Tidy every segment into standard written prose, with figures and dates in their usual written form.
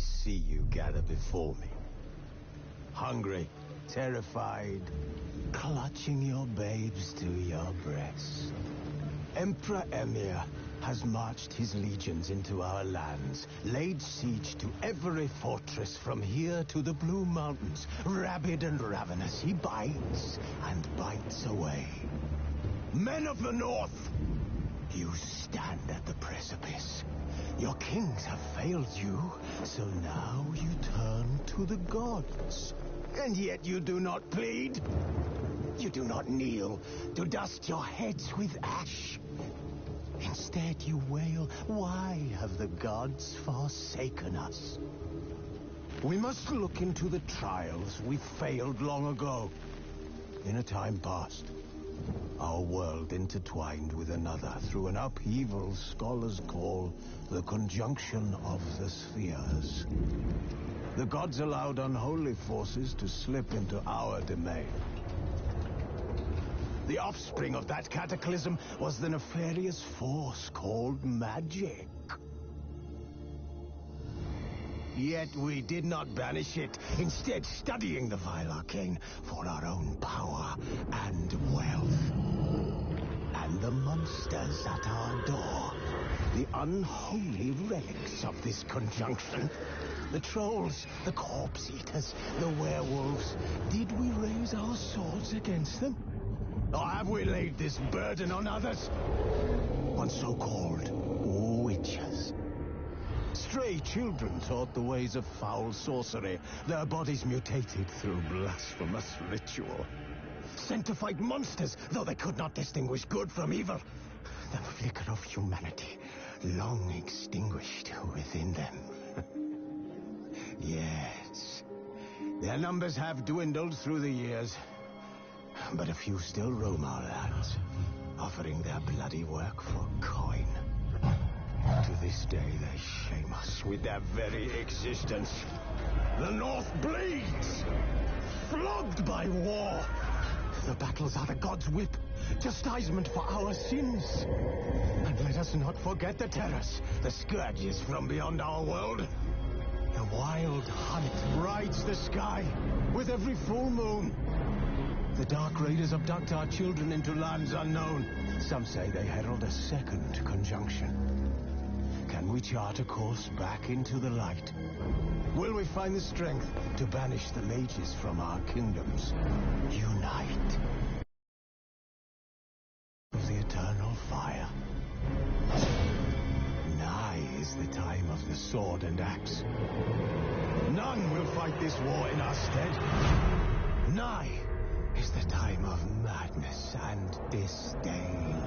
see you gather before me. Hungry, terrified, clutching your babes to your breasts. Emperor Emir has marched his legions into our lands, laid siege to every fortress from here to the Blue Mountains. Rabid and ravenous, he bites and bites away. Men of the North, you stand at the precipice. Your kings have failed you, so now you turn to the gods. And yet you do not plead. You do not kneel to dust your heads with ash. Instead you wail, why have the gods forsaken us? We must look into the trials we failed long ago. In a time past, our world intertwined with another through an upheaval scholars call the conjunction of the spheres. The gods allowed unholy forces to slip into our domain. The offspring of that cataclysm was the nefarious force called magic. Yet we did not banish it, instead studying the vile arcane for our own power and wealth. And the monsters at our door, the unholy relics of this conjunction, the trolls, the corpse eaters, the werewolves, did we raise our swords against them? Or have we laid this burden on others? On so-called witches. Stray children taught the ways of foul sorcery, their bodies mutated through blasphemous ritual. Sent to fight monsters, though they could not distinguish good from evil. The flicker of humanity, long extinguished within them. Yes, their numbers have dwindled through the years, but a few still roam our lands, offering their bloody work for coin. To this day, they shame us with their very existence. The North bleeds, flogged by war. The battles are the gods' whip, chastisement for our sins. And let us not forget the terrors, the scourges from beyond our world. The wild hunt rides the sky with every full moon. The Dark Raiders abduct our children into lands unknown. Some say they herald a second conjunction. Can we chart a course back into the light? Will we find the strength to banish the mages from our kingdoms? Unite. Of the eternal fire. Nigh is the time of the sword and axe. None will fight this war in our stead. Nigh is the time of madness and disdain.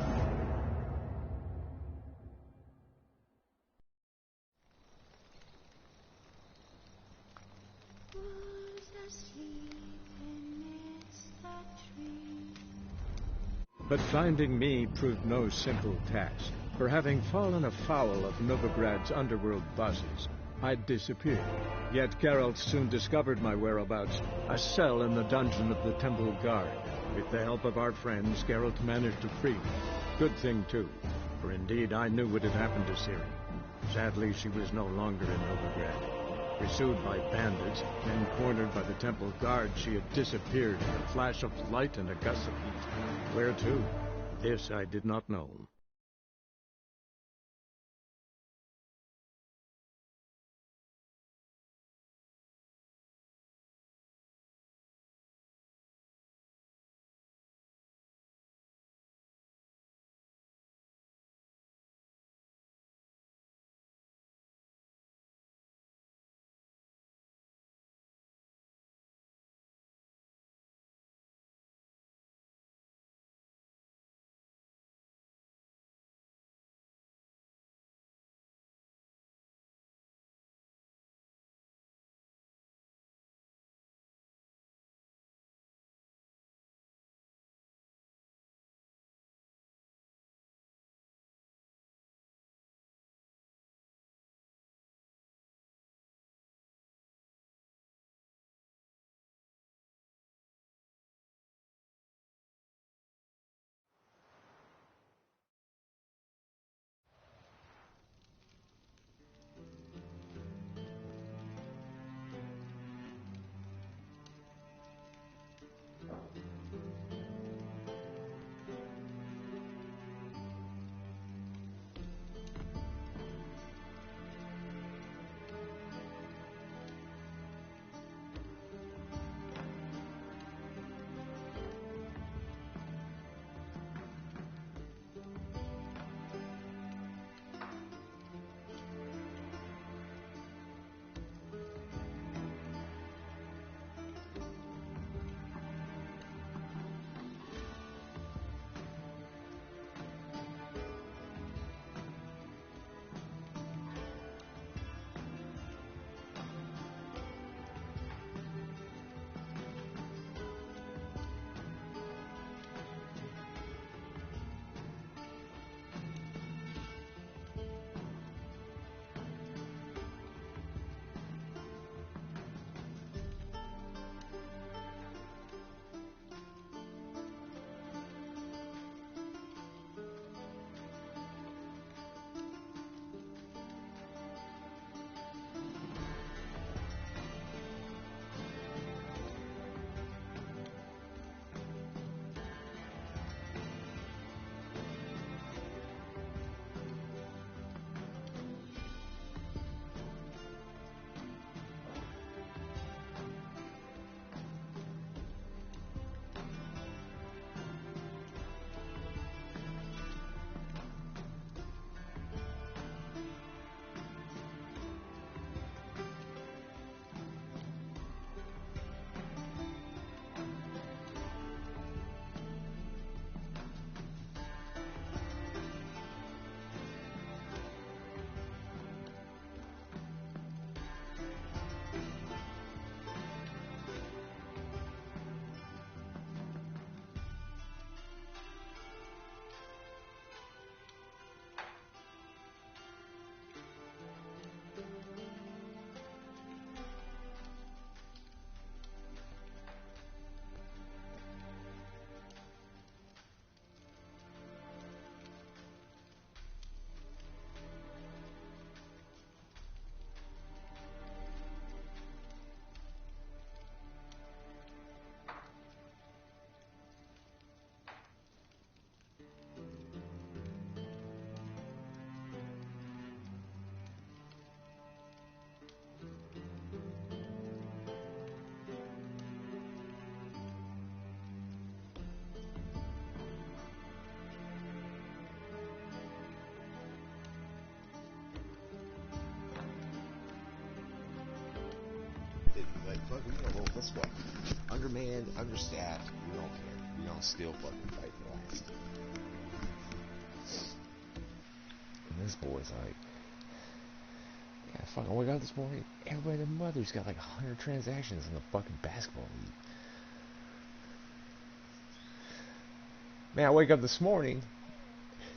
But finding me proved no simple task, for having fallen afoul of Novigrad's underworld bosses, I'd disappeared. Yet Geralt soon discovered my whereabouts, a cell in the dungeon of the Temple Guard. With the help of our friends, Geralt managed to free me. Good thing, too, for indeed I knew what had happened to Ciri. Sadly, she was no longer in Novigrad. Pursued by bandits, then cornered by the Temple Guard, she had disappeared in a flash of light and a gust of heat. Where to? This I did not know. Fuck, well, guess what? Undermanned, understaffed, we don't care. We don't still fucking fight for last. And this boy's like, yeah, fucking, I wake up this morning, everybody and their mother's got like 100 transactions in the fucking basketball league. Man, I wake up this morning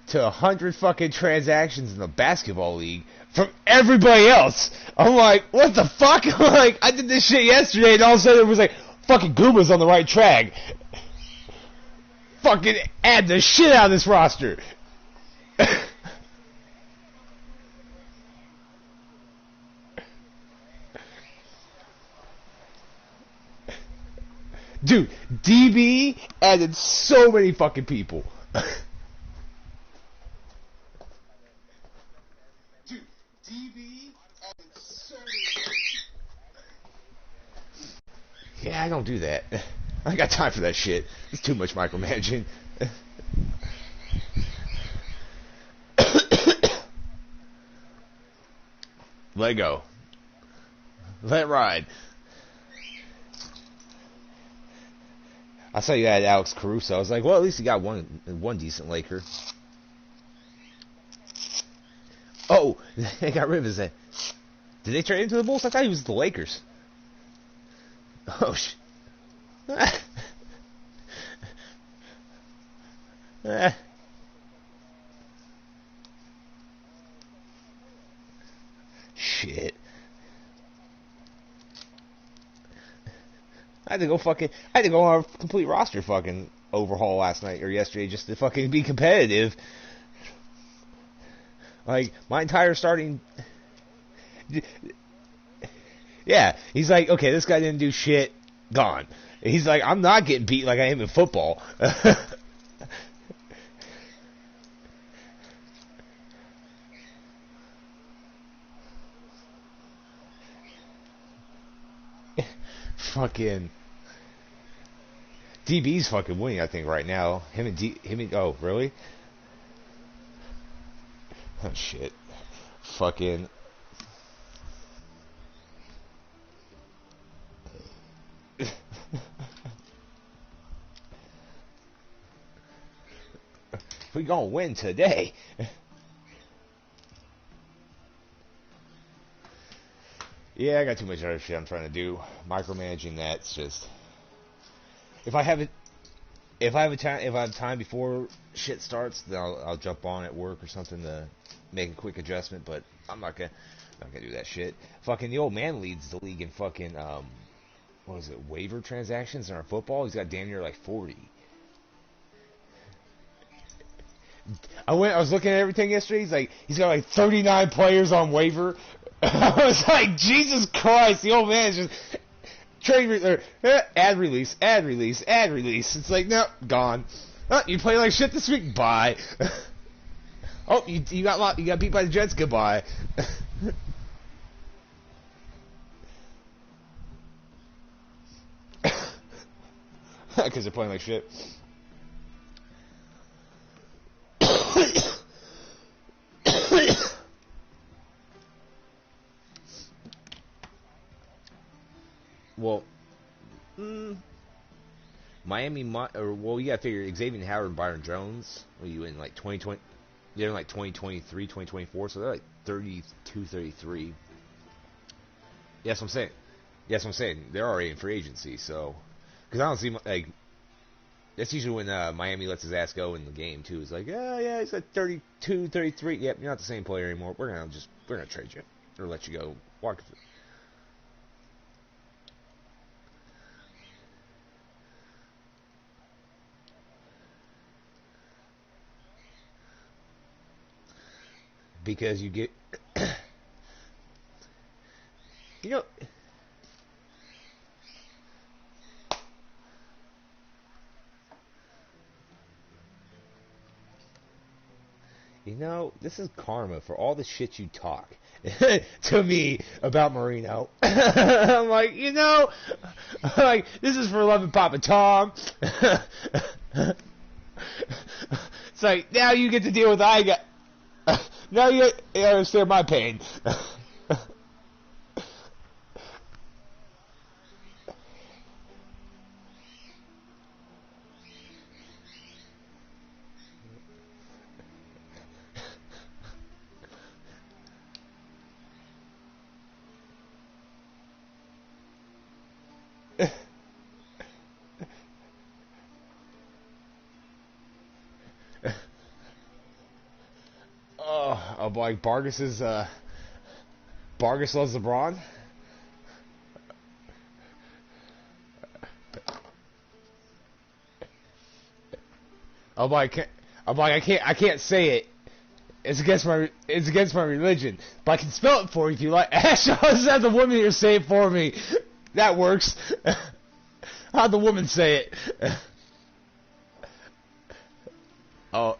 to 100 fucking transactions in the basketball league from everybody else. I'm like, what the fuck? Like, I did this shit yesterday, and all of a sudden it was like, fucking Gooba's on the right track. Fucking add the shit out of this roster. Dude, DB added so many fucking people. Dude, DB added so many people. Yeah, I don't do that. I ain't got time for that shit. It's too much micromanaging. Let go. Let ride. I saw you had Alex Caruso. I was like, well, at least you got one decent Laker. Oh, they got rid of his. Did they trade him to the Bulls? I thought he was the Lakers. Oh shit. Shit. I had to go on a complete roster fucking overhaul last night or yesterday just to fucking be competitive. Like, my entire starting... Yeah, he's like, okay, this guy didn't do shit, gone. He's like, I'm not getting beat like I am in football. Fucking... DB's fucking winning, I think, right now. Oh, really? Oh, shit. Fucking... We gonna win today. Yeah, I got too much other shit I'm trying to do. Micromanaging that's just... If I have time before shit starts, then I'll jump on at work or something to make a quick adjustment. But I'm not gonna do that shit. Fucking the old man leads the league in fucking what is it, waiver transactions in our football. He's got damn near like 40. I was looking at everything yesterday. He's got like 39 players on waiver. I was like, Jesus Christ, the old man is just. Ad release. It's like, no, gone. Oh, you play like shit this week? Bye. Oh, you got beat by the Jets? Goodbye. Because they're playing like shit. Well, Miami, you gotta figure Xavier Howard and Byron Jones. What are you in, like 2020? They're in like 2023, 2024, so they're like 32, 33. Yes, I'm saying. They're already in free agency, so. Because I don't see, like, that's usually when Miami lets his ass go in the game, too. It's like, yeah, he's at 32, 33. Yep, you're not the same player anymore. We're gonna trade you. Or let you go. Walk. Because you get, this is karma for all the shit you talk to me about Marino. I'm like, like, this is for loving Papa Tom. It's like, now you get to deal with I got. Now you understand my pain. of like Vargas's Vargas loves LeBron. I can't say it. It's against my religion. But I can spell it for you if you like. Actually, I'll just have the woman here say it for me. That works. How'd the woman say it? Oh.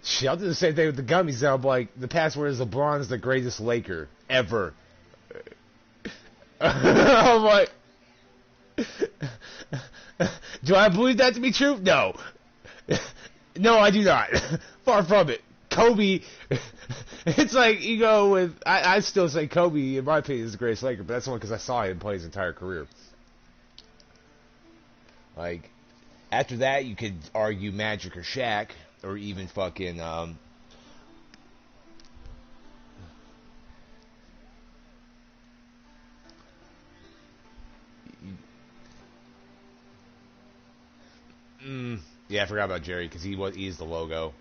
Shit, I'll do the same thing with the gummies now. But like, the password is LeBron is the greatest Laker ever. I'm like, do I believe that to be true? No. No, I do not. Far from it. Kobe, it's like, you go with, I still say Kobe, in my opinion, is the greatest Laker, but that's only because I saw him play his entire career. Like, after that, you could argue Magic or Shaq, or even fucking, yeah, I forgot about Jerry, because he is the logo.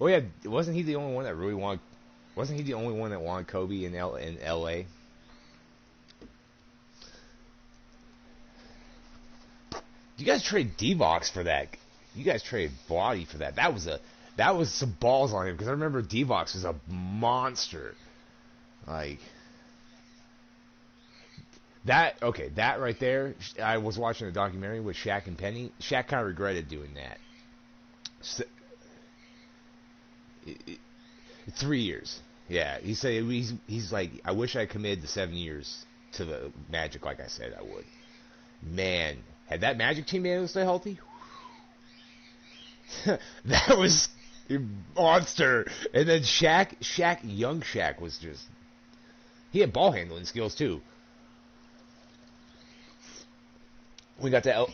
Oh yeah, wasn't he the only one that really wanted? Wasn't he the only one that wanted Kobe in L.A.? You guys trade D-Box for that. You guys traded Body for that. That was some balls on him, because I remember D-Box was a monster. Like that. Okay, that right there. I was watching a documentary with Shaq and Penny. Shaq kind of regretted doing that. 3 years. Yeah, he said he's like, I wish I committed the 7 years to the Magic like I said I would. Man, had that Magic team been able to stay healthy, that was a monster. And then young Shaq was just, he had ball handling skills too. We got that.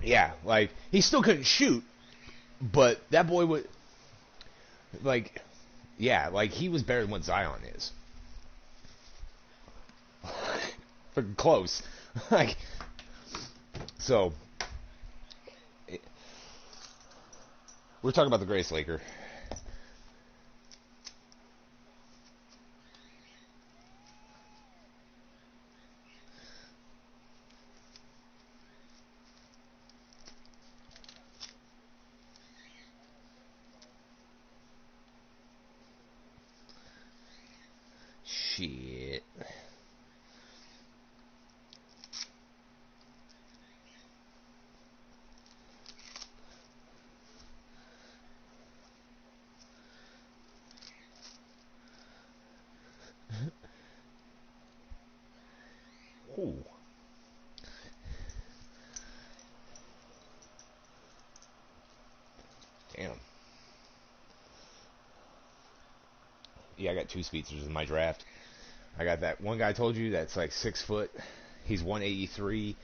Yeah, like, he still couldn't shoot, but that boy would, like, yeah, like, he was better than what Zion is. Fucking close. Like, so, we're talking about the greatest Laker. Shit. Ooh. Damn. Yeah, I got two speedsters in my draft. I got that one guy I told you that's like 6 foot. He's 183,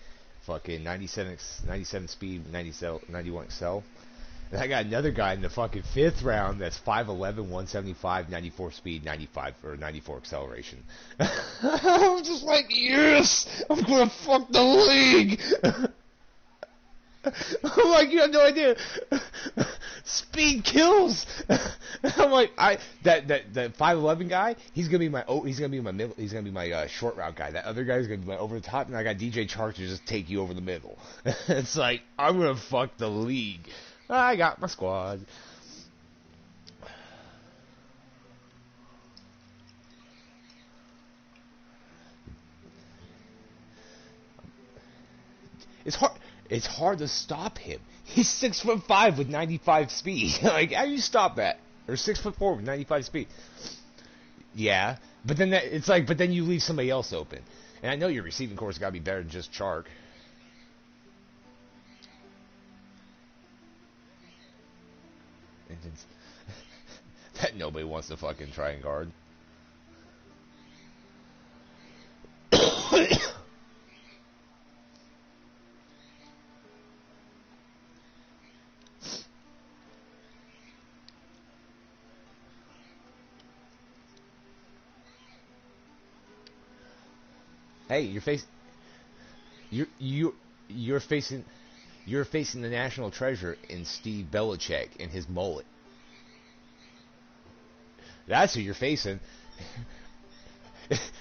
fucking 97 speed, 91 excel. And I got another guy in the fucking 5th round that's 5'11", 175, 94 speed, 95 or 94 acceleration. I'm just like, yes, I'm gonna fuck the league. I'm like, you have no idea. Speed kills. I'm like, that 5'11" guy, he's gonna be my short route guy. That other guy's gonna be my over the top, and I got DJ Chark to just take you over the middle. It's like, I'm gonna fuck the league. I got my squad. It's hard to stop him. He's 6'5" with 95 speed. Like, how do you stop that? Or 6'4" with 95 speed. Yeah, but then but then you leave somebody else open. And I know your receiving core's got to be better than just Chark. That nobody wants to fucking try and guard. Hey, you you're facing the national treasure in Steve Belichick and his mullet. That's who you're facing.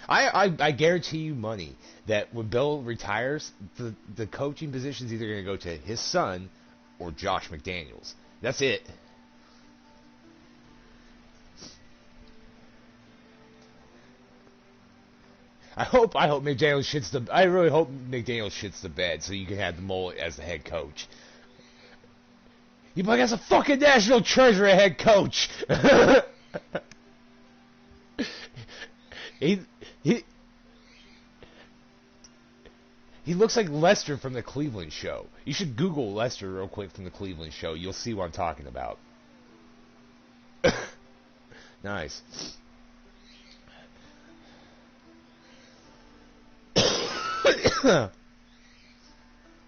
I guarantee you money that when Bill retires, the coaching position is either going to go to his son or Josh McDaniels. That's it. I really hope McDaniels shits the bed so you can have the mullet as the head coach. You like, that's a fucking national treasure, a head coach. he looks like Lester from the Cleveland Show. You should Google Lester real quick from the Cleveland Show. You'll see what I'm talking about. Nice.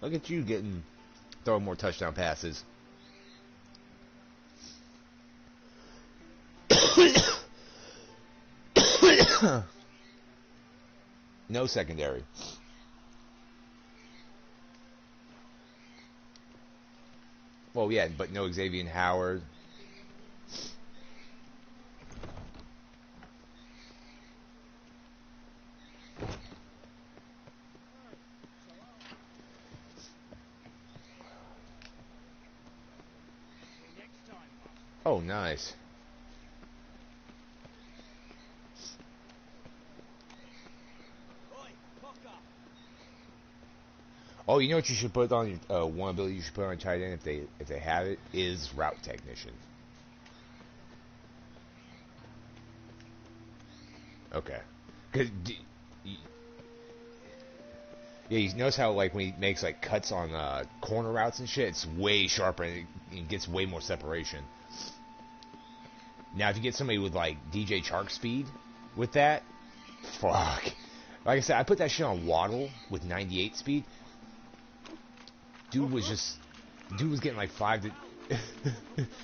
Look at you throwing more touchdown passes. No secondary. Well, yeah, but no Xavier Howard. Oh, nice. Oh, you know what you should put on your one ability you should put on tight end if they have it is route technician. Okay. Cause yeah, you notice how like when he makes like cuts on corner routes and shit, it's way sharper and it gets way more separation. Now, if you get somebody with like DJ Chark speed with that, fuck. Like I said, I put that shit on Waddle with 98 speed. Dude was getting like 5 to...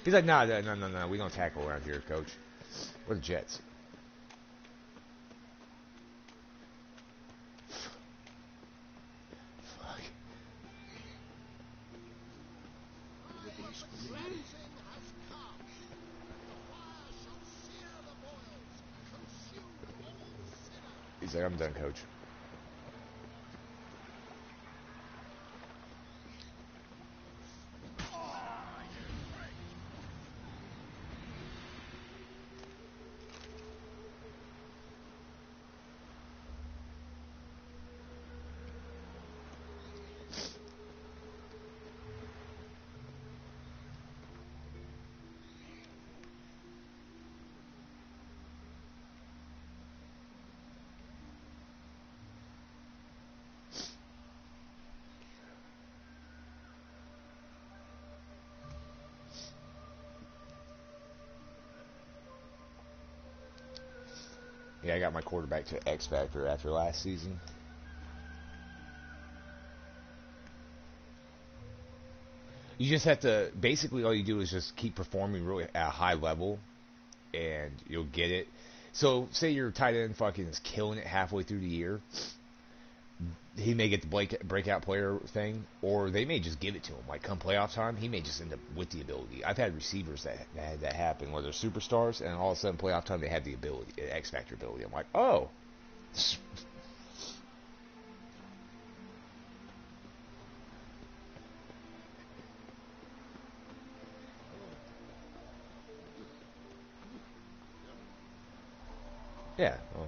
He's like, no, we don't tackle around here, coach. We're the Jets. Fuck. He's like, I'm done, coach. Yeah, I got my quarterback to X Factor after last season. You just have to, basically all you do is just keep performing really at a high level, and you'll get it. So, say your tight end fucking is killing it halfway through the year. He may get the breakout player thing, or they may just give it to him. Like, come playoff time, he may just end up with the ability. I've had receivers that had that happen, where they're superstars, and all of a sudden, playoff time, they have the ability, the X Factor ability. I'm like, oh. Yeah. Well.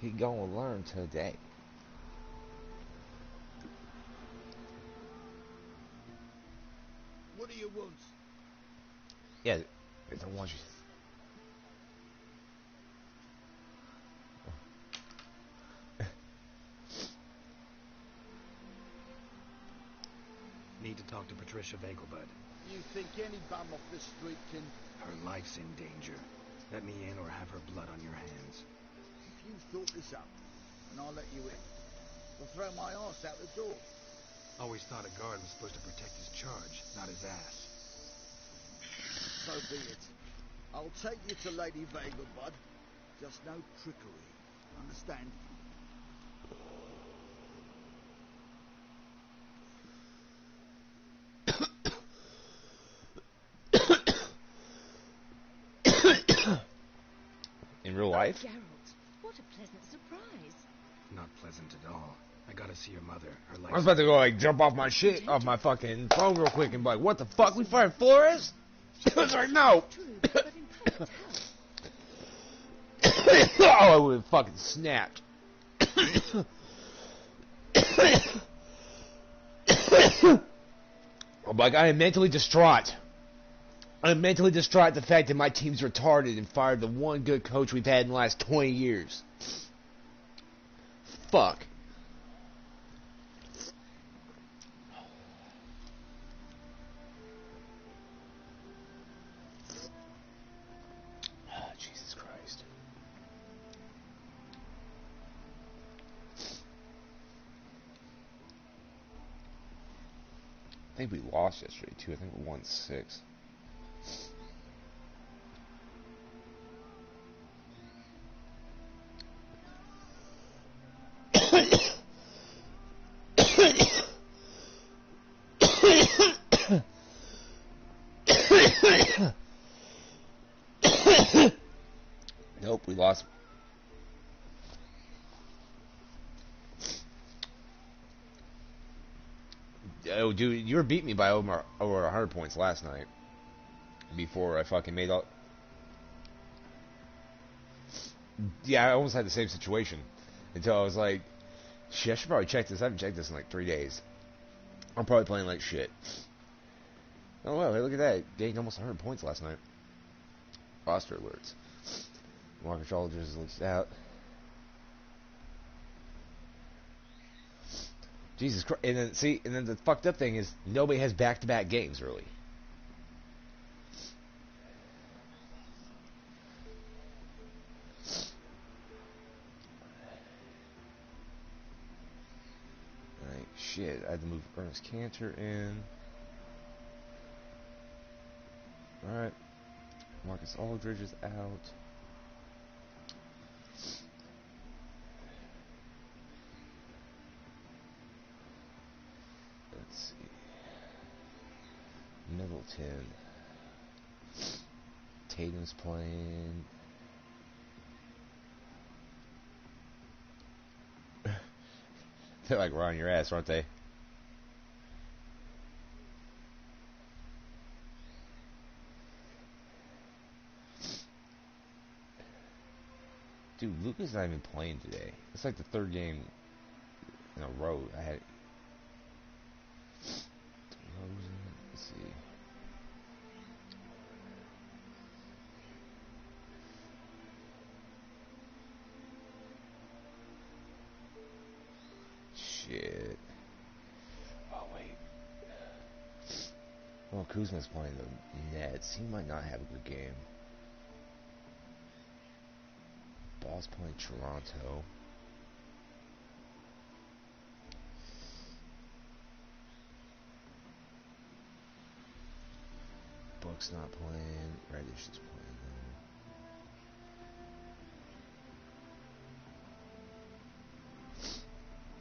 He gonna learn today. What do you want? Yeah, they don't want you. Talk to Patricia Vegelbud. You think any bum off the street can... Her life's in danger. Let me in or have her blood on your hands. If you thought this up, and I'll let you in, I'll throw my ass out the door. Always thought a guard was supposed to protect his charge, not his ass. So be it. I'll take you to Lady Vegelbud. Just no trickery. Understand? In real life? Geralt, what a pleasant surprise. Not pleasant at all. I gotta see your mother. Her life. I was about to go like jump off my shit, off my fucking phone real quick and be like, what the fuck? We fighting Flores? I was like, no. True, but in perfect health. Oh, I would have fucking snapped. I'm like, I am mentally distraught. I'm mentally distraught at the fact that my team's retarded and fired the one good coach we've had in the last 20 years. Fuck. Oh, Jesus Christ. I think we lost yesterday, too. I think we won 6. Nope, we lost. Oh, dude, you were beating me by over 100 points last night. Before I fucking made all... Yeah, I almost had the same situation. Until I was like, shit, I should probably check this. I haven't checked this in like 3 days. I'm probably playing like shit. Oh, well, hey, look at that. Gained almost 100 points last night. Roster alerts. Marcus Aldridge looks out. Jesus Christ. And then, see, and then the fucked up thing is nobody has back-to-back games, really. Alright, shit. I had to move Ernest Cantor in. Alright. Marcus Aldridge is out. Let's see. Middleton. Tatum's playing. They're like, we're on your ass, aren't they? Dude, Luka's not even playing today. It's like the third game in a row. I had DeRozan. Let's see. Shit. Oh wait. Well, Kuzma's playing the Nets. He might not have a good game. Ball's playing Toronto. Book's not playing. Reddish is playing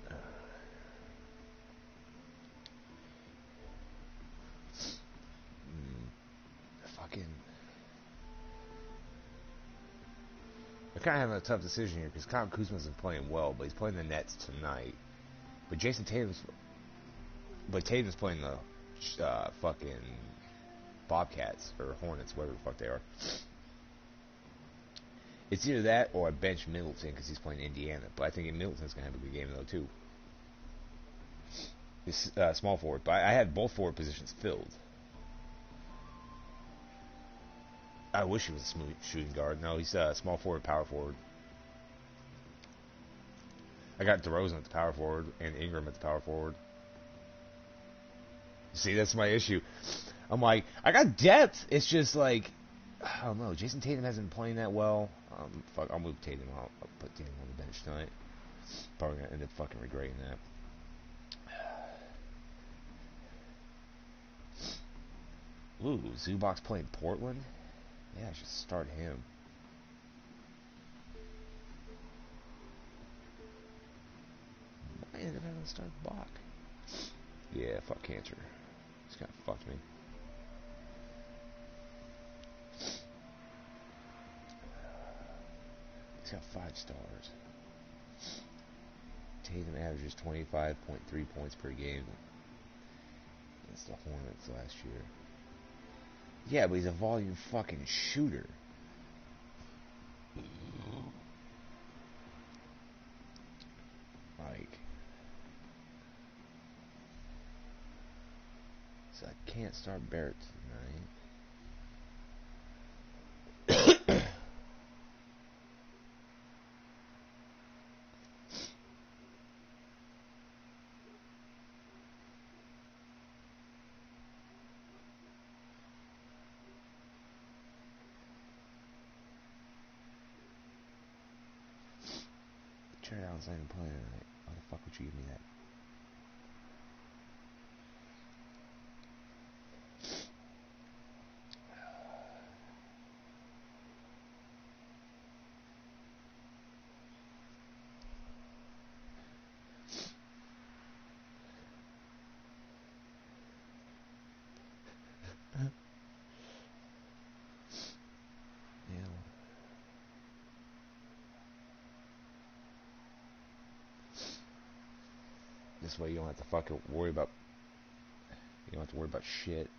though. Fucking. I kind of having a tough decision here because Kyle Kuzma's been playing well, but he's playing the Nets tonight. But Tatum's playing the fucking Bobcats or Hornets, whatever the fuck they are. It's either that or I bench Middleton because he's playing Indiana. But I think Middleton's gonna have a good game though too. He's small forward, but I had both forward positions filled. I wish he was a smooth shooting guard. No, he's small forward, power forward. I got DeRozan at the power forward and Ingram at the power forward. See, that's my issue. I'm like, I got depth. It's just like, I don't know. Jason Tatum hasn't been playing that well. Fuck, I'll move Tatum. I'll put Tatum on the bench tonight. Probably gonna end up fucking regretting that. Ooh, Zubox playing Portland? Yeah, I should start him. I ended up having to start Bach. Yeah, fuck Cancer. It's kind of fucked me. He's got 5 stars. Tatum averages 25.3 points per game. That's the Hornets last year. Yeah, but he's a volume fucking shooter. Like, so I can't start Barrett tonight. Jared Allen's not even playing tonight. Why the fuck would you give me that? Yeah. This way you don't have to fucking worry about. You don't have to worry about shit.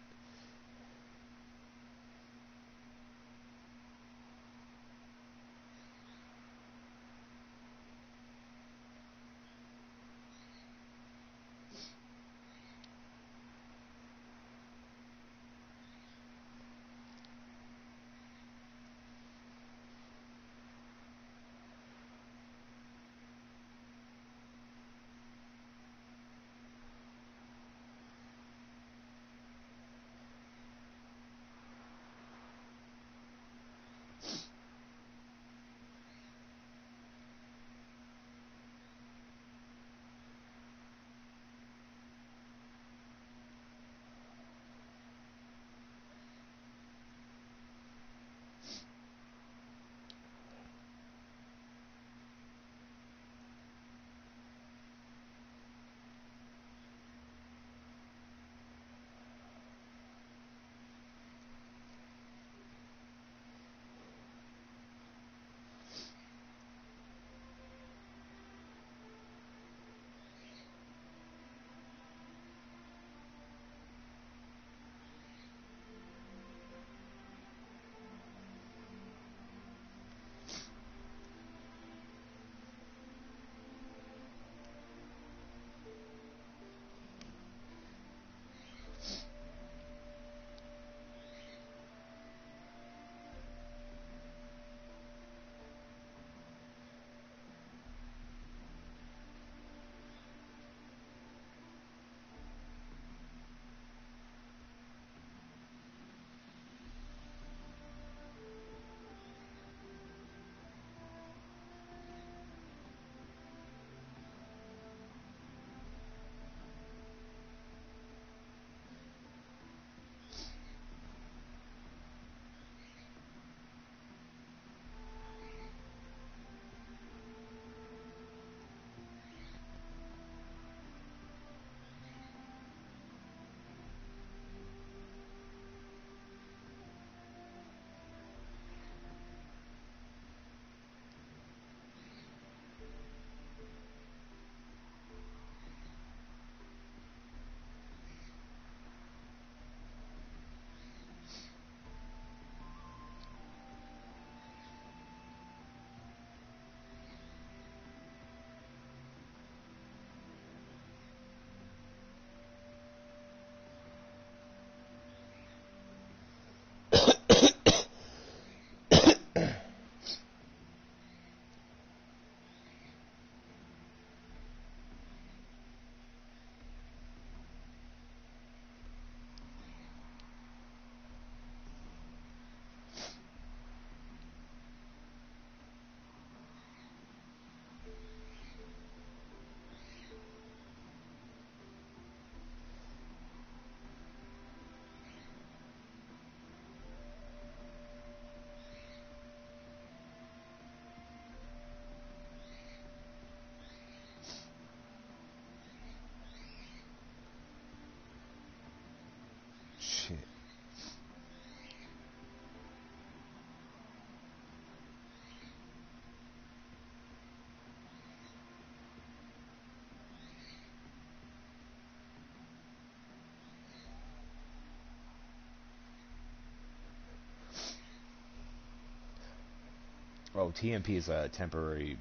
Oh, TMP is a temporary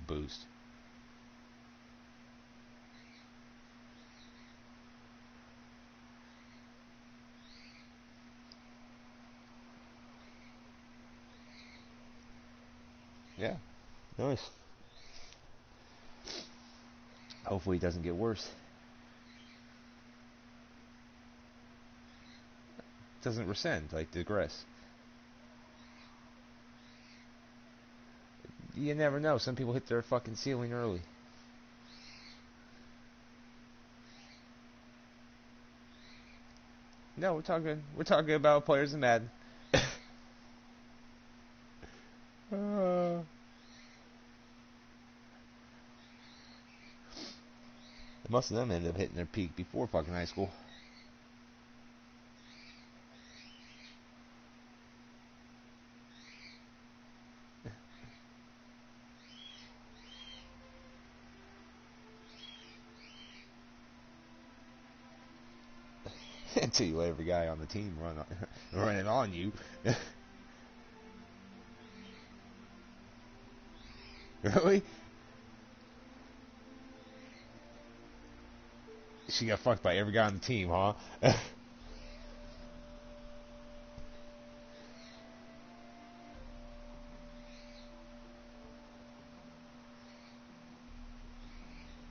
boost. Yeah, nice. Hopefully it doesn't get worse. It doesn't rescind, like digress. You never know. Some people hit their fucking ceiling early. No, we're talking about players in Madden. Most of them ended up hitting their peak before fucking high school. Until you let every guy on the team running on you. Really? She got fucked by every guy on the team, huh?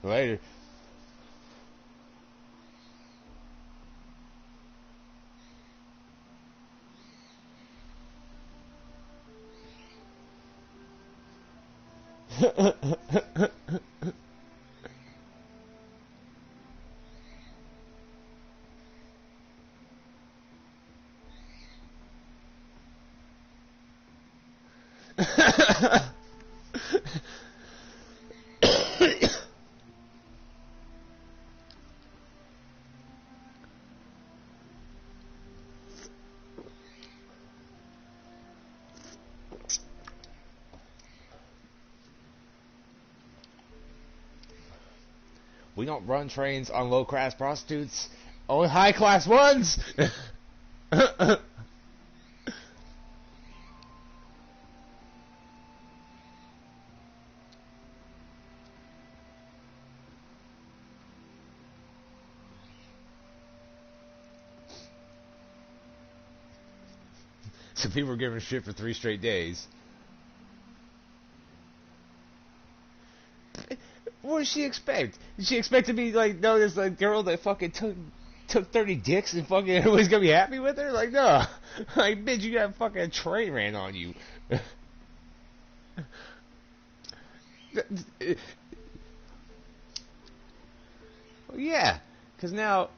Later. We don't run trains on low-class prostitutes. Only high-class ones! So people were giving shit for 3 straight days. What did she expect? Did she expect to be like, no, this like girl that fucking took 30 dicks and fucking everybody's gonna be happy with her? Like, no. Like, bitch, you got a fucking train ran on you. Yeah, because now.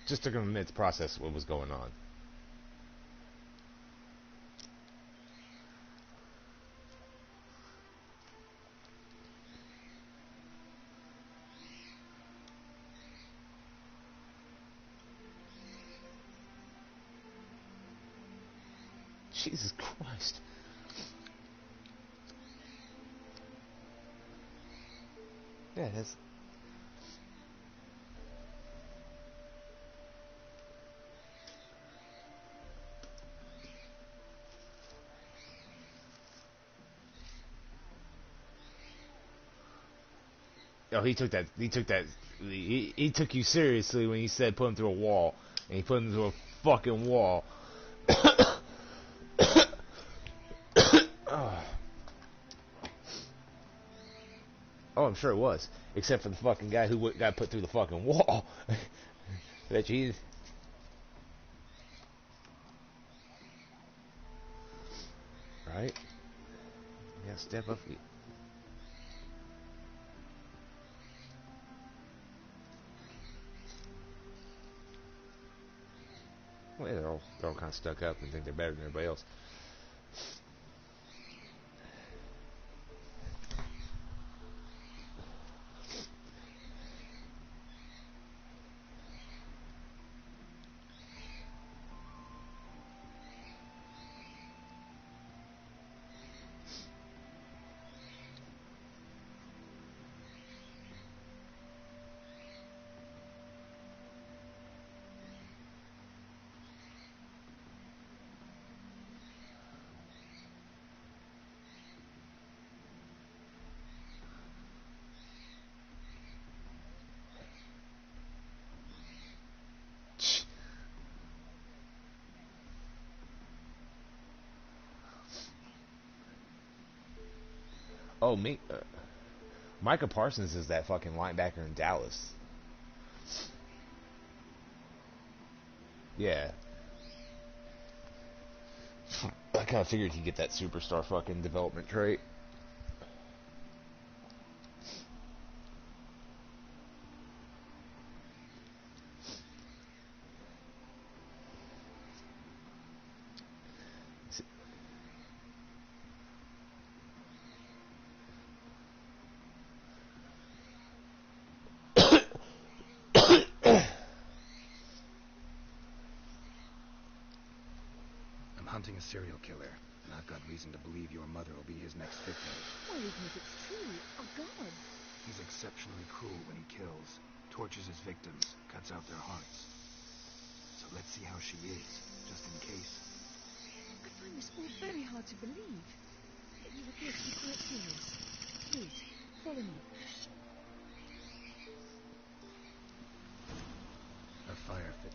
Just took him a minute to process what was going on. Jesus Christ. Yeah, that's. Oh, he took that. He took that. He took you seriously when he said put him through a wall, and he put him through a fucking wall. Oh, I'm sure it was, except for the fucking guy who got put through the fucking wall. Bet you. Right? Yeah, step up. They're all kind of stuck up and think they're better than everybody else. Oh, Micah Parsons is that fucking linebacker in Dallas. Yeah. I kind of figured he'd get that superstar fucking development trait. Hunting a serial killer, and I've got reason to believe your mother will be his next victim. Well, even if it's true, oh God. He's exceptionally cruel when he kills, tortures his victims, cuts out their hearts. So let's see how she is, just in case. I find this all very hard to believe. But you appear to be quite serious. Please, follow me. A fire fit.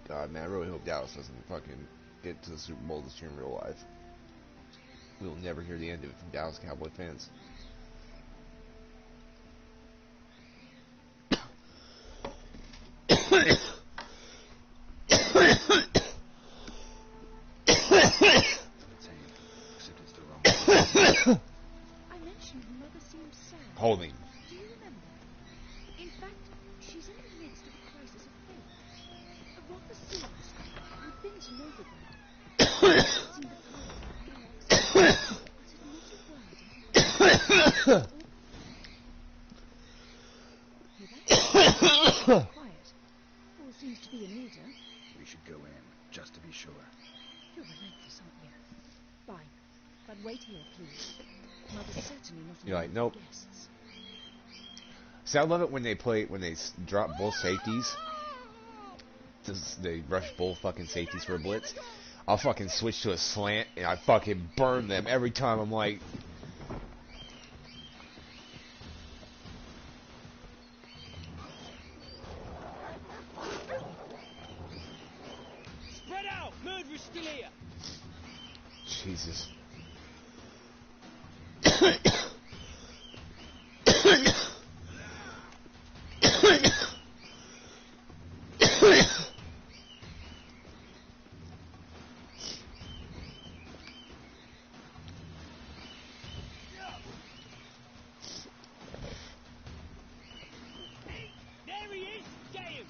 God, man, I really hope Dallas doesn't fucking get to the Super Bowl this year in real life. We'll never hear the end of it from Dallas Cowboy fans. I mentioned her mother seemed sad. Hold him. Do you remember? In fact, she's in the midst of a crisis of faith. A rather serious one. We've been to Novigrad. Seen the power of Geralt, uttered not a word. Hear that? Quiet. All seems to be in order. We should go in, just to be sure. You're relentless, aren't you? Fine. But wait here, please. Mother's certainly not You're like, among nope. the guests. See, I love it when they drop both safeties. They rush both fucking safeties for a blitz. I'll fucking switch to a slant and I fucking burn them every time. I'm like, Spread out! Murderer's still here! Jesus. There he is! Get him!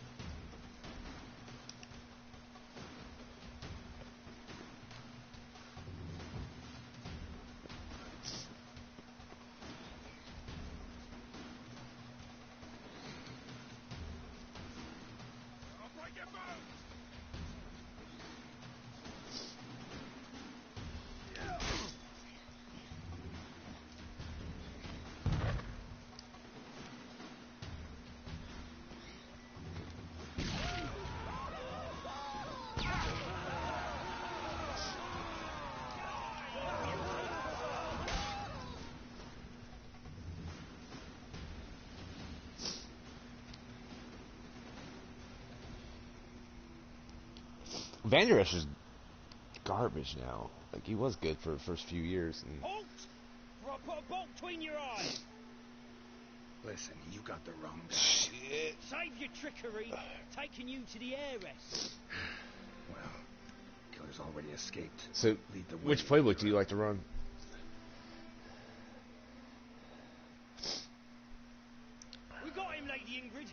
Van Der Esch is garbage now. Like, he was good for the first few years. And Halt! Or I'll put a bolt between your eyes! Listen, you got the wrong guy. Shit. Save your trickery. Taking you to the heiress. Well, killer's already escaped. So, Lead the way. which playbook do you like to run? We got him, Lady Ingrid.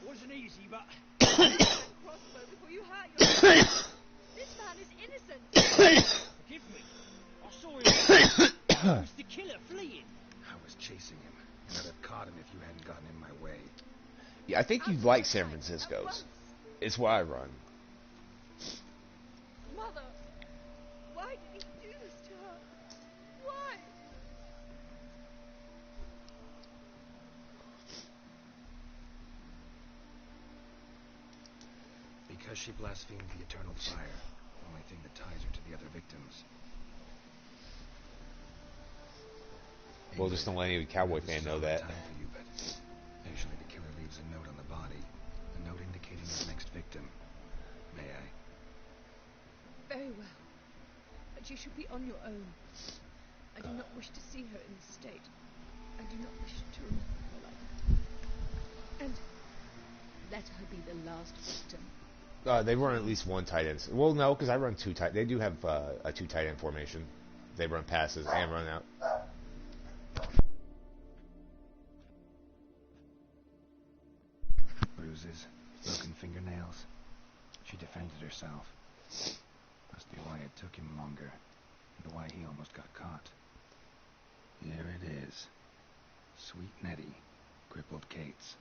Wasn't easy, but Crossbow before you hurt yourself. This man is innocent. forgive me. I saw him. He was the killer fleeing. I was chasing him, and I'd have caught him if you hadn't gotten in my way. Yeah, I think you like San Francisco's. It's what I run. Mother, why did he do this to her? Why? Because she blasphemed the eternal fire, the only thing that ties her to the other victims. Well, just don't let any cowboy This fan is know all that. time for you, but usually the killer leaves a note on the body, a note indicating his next victim. May I? Very well. But you should be on your own. I do not wish to see her in this state. I do not wish to remember her like that. And let her be the last victim. They run at least one tight end. Well, no, because I run two tight. They do have a two tight end formation. They run passes and run out. Bruises, broken fingernails. She defended herself. Must be why it took him longer, and why he almost got caught. Here it is. Sweet Nettie, crippled Kate's.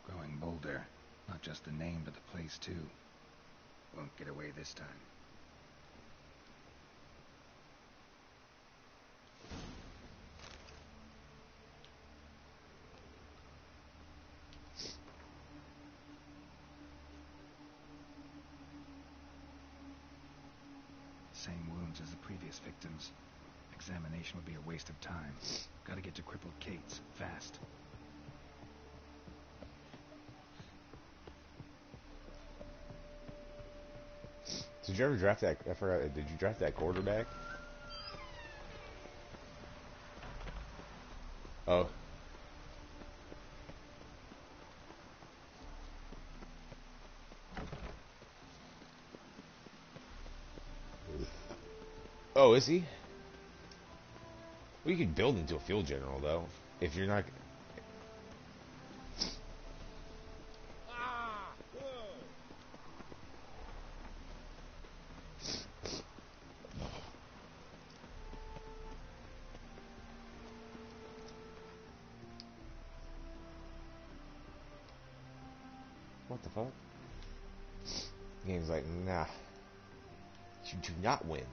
Growing bolder, not just the name, but the place too. Won't get away this time. Same wounds as the previous victims. Examination would be a waste of time. Gotta get to crippled Kate's, fast. Did you ever draft that? I forgot. Did you draft that quarterback? Oh. Oh, is he? Well, you could build into a field general, though. If you're not... What the fuck? Game's like, nah. You do not win.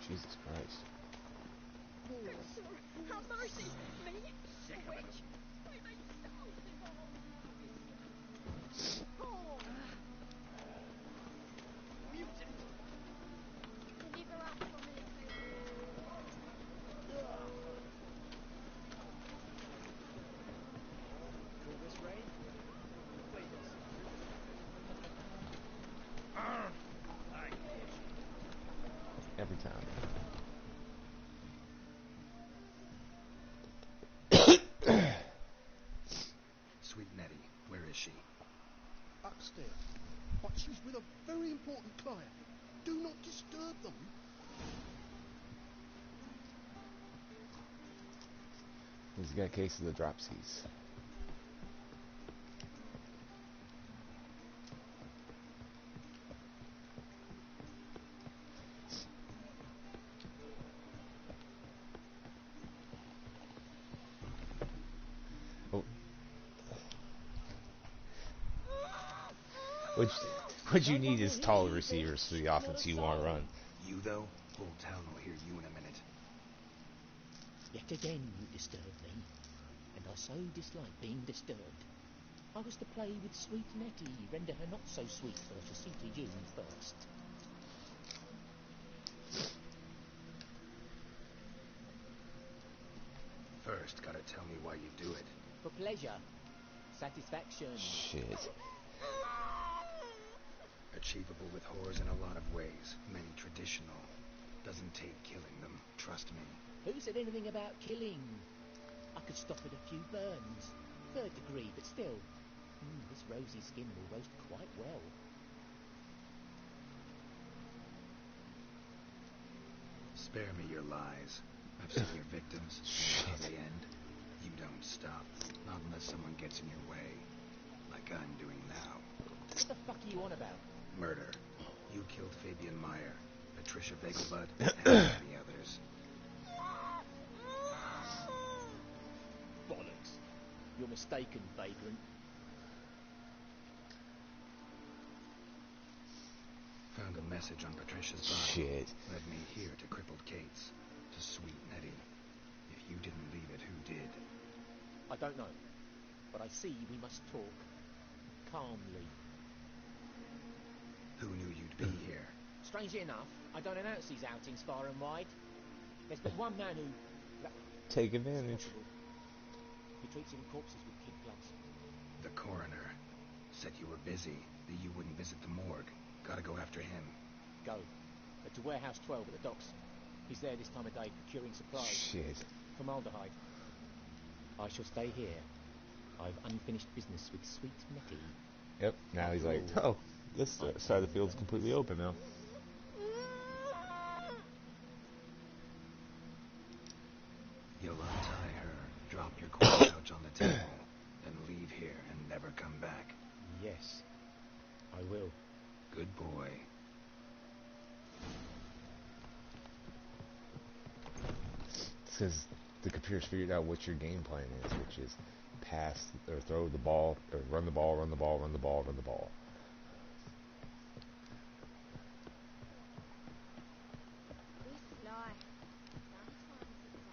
Jesus Christ. Good sir, have mercy. Me? A witch? I myself involved. Oh. Mutant. Can you go out for a minute, please? Call this rain? Please. Every time. Sweet Nettie, where is she? Upstairs. But she's with a very important client. Do not disturb them. He's got a case of the dropsies. What you need is taller receivers for the offense you want to run. You, though? Old town will hear you in a minute. Yet again you disturb me. and I so dislike being disturbed. I was to play with sweet Nettie, render her not so sweet, but I shall see to you first. First, gotta tell me why you do it. For pleasure. Satisfaction. Shit. Achievable with whores in a lot of ways. Many traditional. Doesn't take killing them, trust me. Who said anything about killing? I could stop at a few burns. 3rd degree, but still. This rosy skin will roast quite well. Spare me your lies. I've seen your victims. You know how they end. You don't stop. Not unless someone gets in your way. Like I'm doing now. What the fuck are you on about? Murder. You killed Fabian Meyer, Patricia Vegelbud, and many others. Bollocks. You're mistaken, vagrant. Found a message on Patricia's body. Shit. Led me here to crippled Kate's. To sweet Nettie. If you didn't leave it, who did? I don't know, but I see we must talk. Calmly. Who knew you'd be here? Strangely enough, I don't announce these outings far and wide. There's but one man who... Take advantage. He treats him corpses with kid gloves. The coroner. Said you were busy, that you wouldn't visit the morgue. Gotta go after him. Go. To warehouse 12 at the docks. He's there this time of day procuring supplies. Shit. Formaldehyde. I shall stay here. I've unfinished business with sweet Nettie. Yep. Now he's like, oh, this side of the field's completely open now. You'll untie her, drop your corpse pouch on the table, then leave here and never come back. Yes, I will. Good boy. It's because the computer's figured out what your game plan is, which is pass or throw the ball, or run the ball, run the ball, run the ball, run the ball.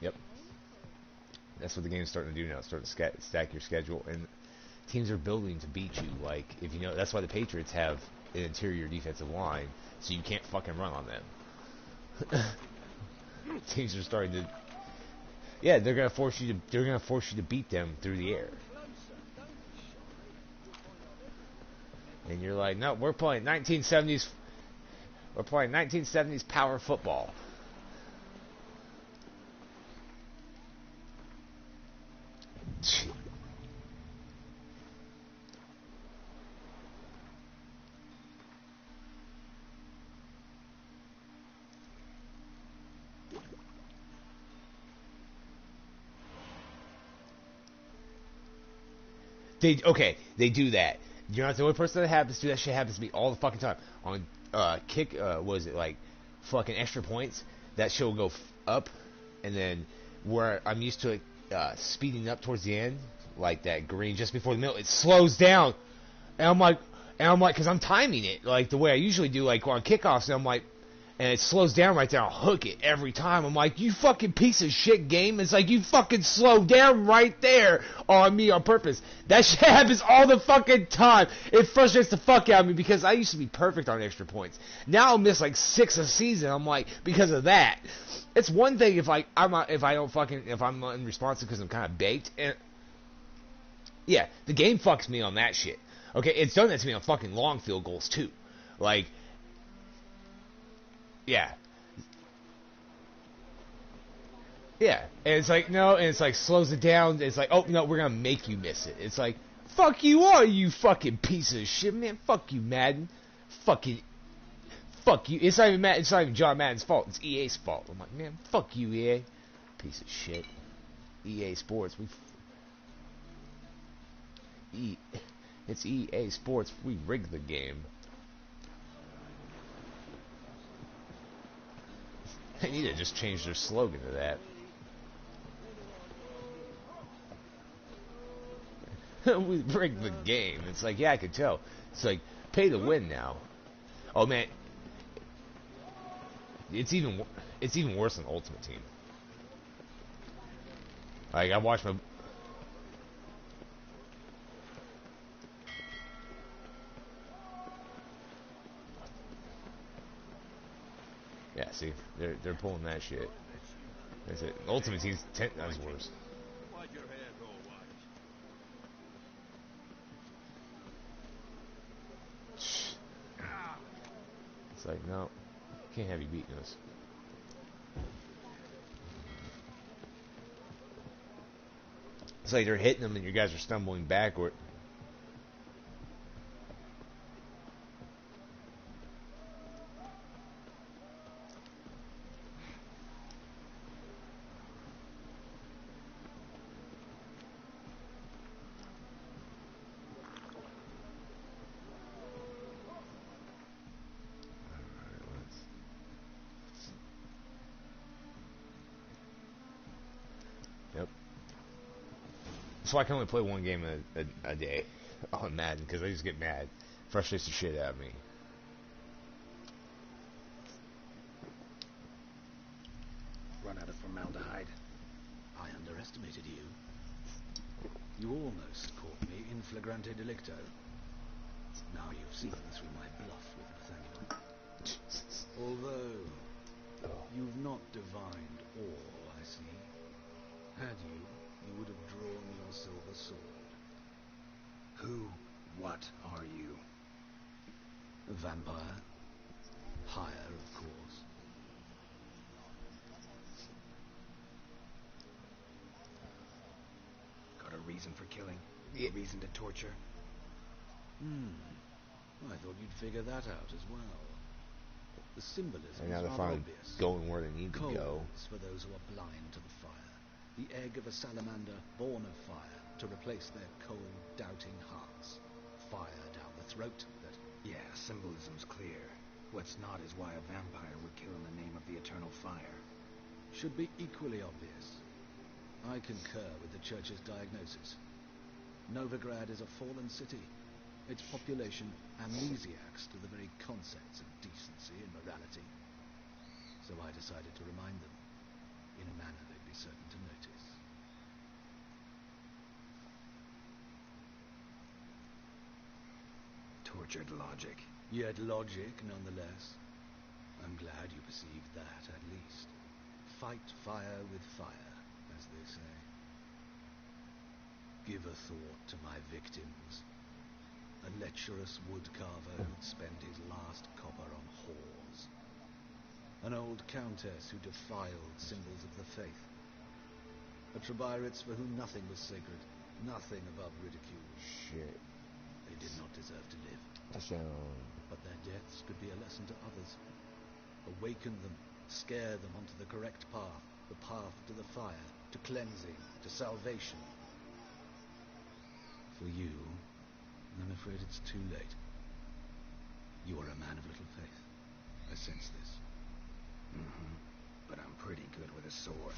Yep. That's what the game's starting to do now. It's starting to stack your schedule, and teams are building to beat you. Like, if you know, that's why the Patriots have an interior defensive line, so you can't fucking run on them. Teams are starting to, yeah, they're gonna force you to beat them through the air. And you're like, no, we're playing 1970s. We're playing 1970s power football. Shit. They do that. You're not the only person that happens to. That shit happens to me all the fucking time. On kick, was it like fucking extra points? That shit will go up, and then where I'm used to it speeding up towards the end, like that green just before the middle, it slows down, and I'm like, because I'm timing it like the way I usually do, like on kickoffs, and I'm like, and it slows down right there. I'll hook it every time. I'm like, you fucking piece of shit game. It's like, you fucking slow down right there on me on purpose. That shit happens all the fucking time. It frustrates the fuck out of me because I used to be perfect on extra points. Now I'll miss like 6 a season. I'm like, because of that. It's one thing if I'm unresponsive because I'm kind of baked. And yeah, the game fucks me on that shit. Okay, it's done that to me on fucking long field goals too. Like, yeah. Yeah. And it's like, no, and it's like slows it down. It's like, oh, no, we're going to make you miss it. It's like, fuck you all, you fucking piece of shit, man. Fuck you, Madden. Fuck you. It's not even John Madden's fault. It's EA's fault. I'm like, man, fuck you, EA. Piece of shit. EA Sports. It's EA Sports. We rigged the game. They need to just change their slogan to that. We rigged the game. It's like, yeah, I could tell. It's like, pay to win now. Oh man, it's even worse than Ultimate Team. Like, I watched Yeah, see, they're pulling that shit. That's it. Ultimate Team's 10 times worse. Why'd your hair go white? It's like, no, can't have you beating us. It's like they're hitting them and you guys are stumbling backward. Yep. So I can only play one game a day on Madden because I just get mad. Frustrates the shit out of me. Run out of formaldehyde. I underestimated you. You almost caught me in flagrante delicto. Now you've seen through my bluff with Nathaniel. Although you've not divined all, I see. Had you, you would have drawn your silver sword. Who, what are you? A vampire. Higher, of course. Got a reason for killing? Yeah. A reason to torture? I thought you'd figure that out as well. The symbolism And now is they're rather finally obvious. going where they need to go. Coals for those who are blind to the fire. The egg of a salamander born of fire to replace their cold, doubting hearts. Fire down the throat that... Yeah, symbolism's clear. What's not is why a vampire would kill in the name of the eternal fire. should be equally obvious. I concur with the Church's diagnosis. Novigrad is a fallen city. Its population amnesiacs to the very concepts of decency and morality. So I decided to remind them, in a manner they'd be certain to notice. Tortured logic. Yet logic, nonetheless. I'm glad you perceived that, at least. Fight fire with fire, as they say. Give a thought to my victims. A lecherous woodcarver who'd spend his last copper on whores. An old countess who defiled symbols of the faith. A Trebyritz for whom nothing was sacred, nothing above ridicule. Shit. They did not deserve to live. But their deaths could be a lesson to others. Awaken them, scare them onto the correct path, the path to the fire, to cleansing, to salvation. For you, I'm afraid it's too late. You are a man of little faith. I sense this. But I'm pretty good with a sword.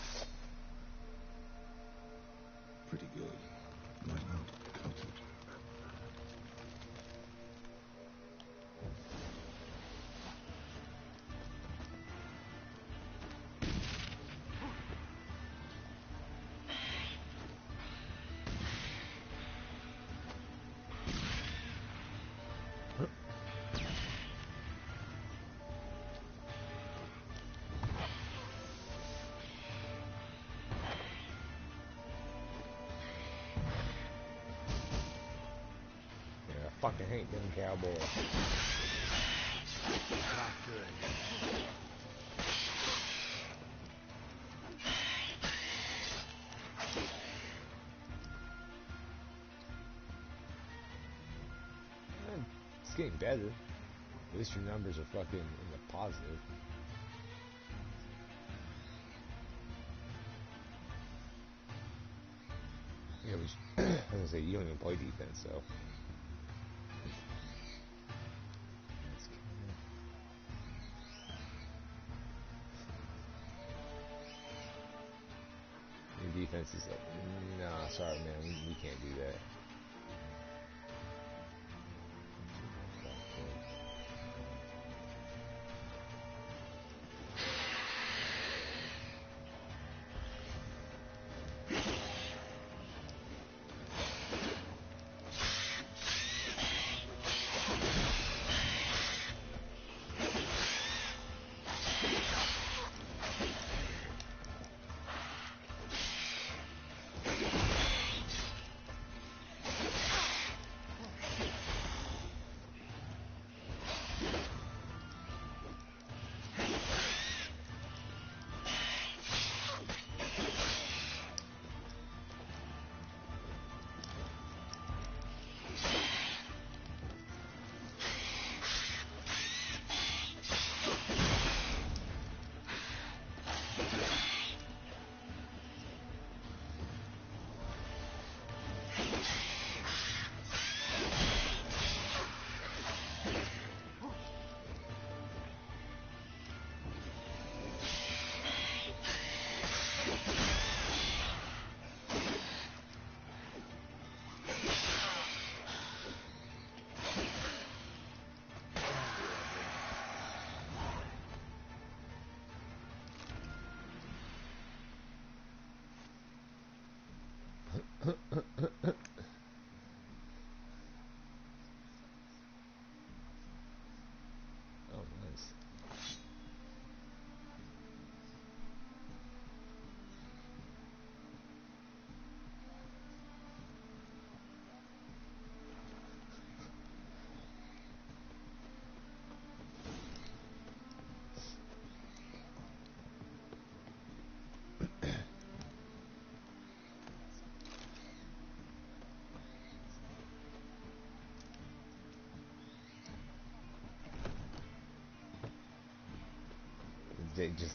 Pretty good. Might not. Fucking hate them cowboys. Not good. It's getting better. At least your numbers are fucking in the positive. Yeah, I was gonna say, you don't even play defense, so. Your defense is like, nah, sorry man, we can't do that.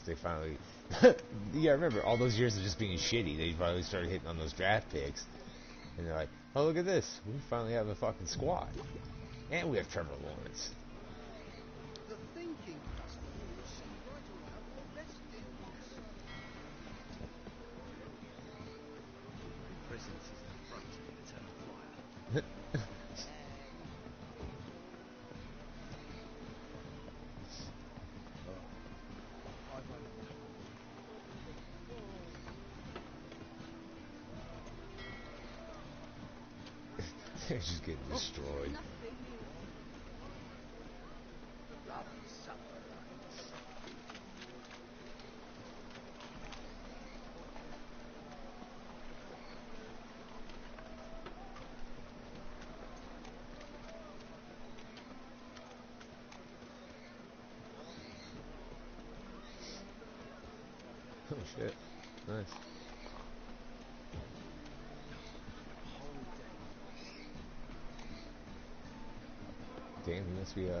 they finally. Yeah, remember all those years of just being shitty. They finally started hitting on those draft picks, and they're like, "Oh, look at this! We finally have a fucking squad, and we have Trevor Lawrence." The thinking customer will see right around the best deals. Presence is the front of the eternal fire. I've had enough. They're just getting destroyed. Oh shit. Nice. Damn, he must be How'd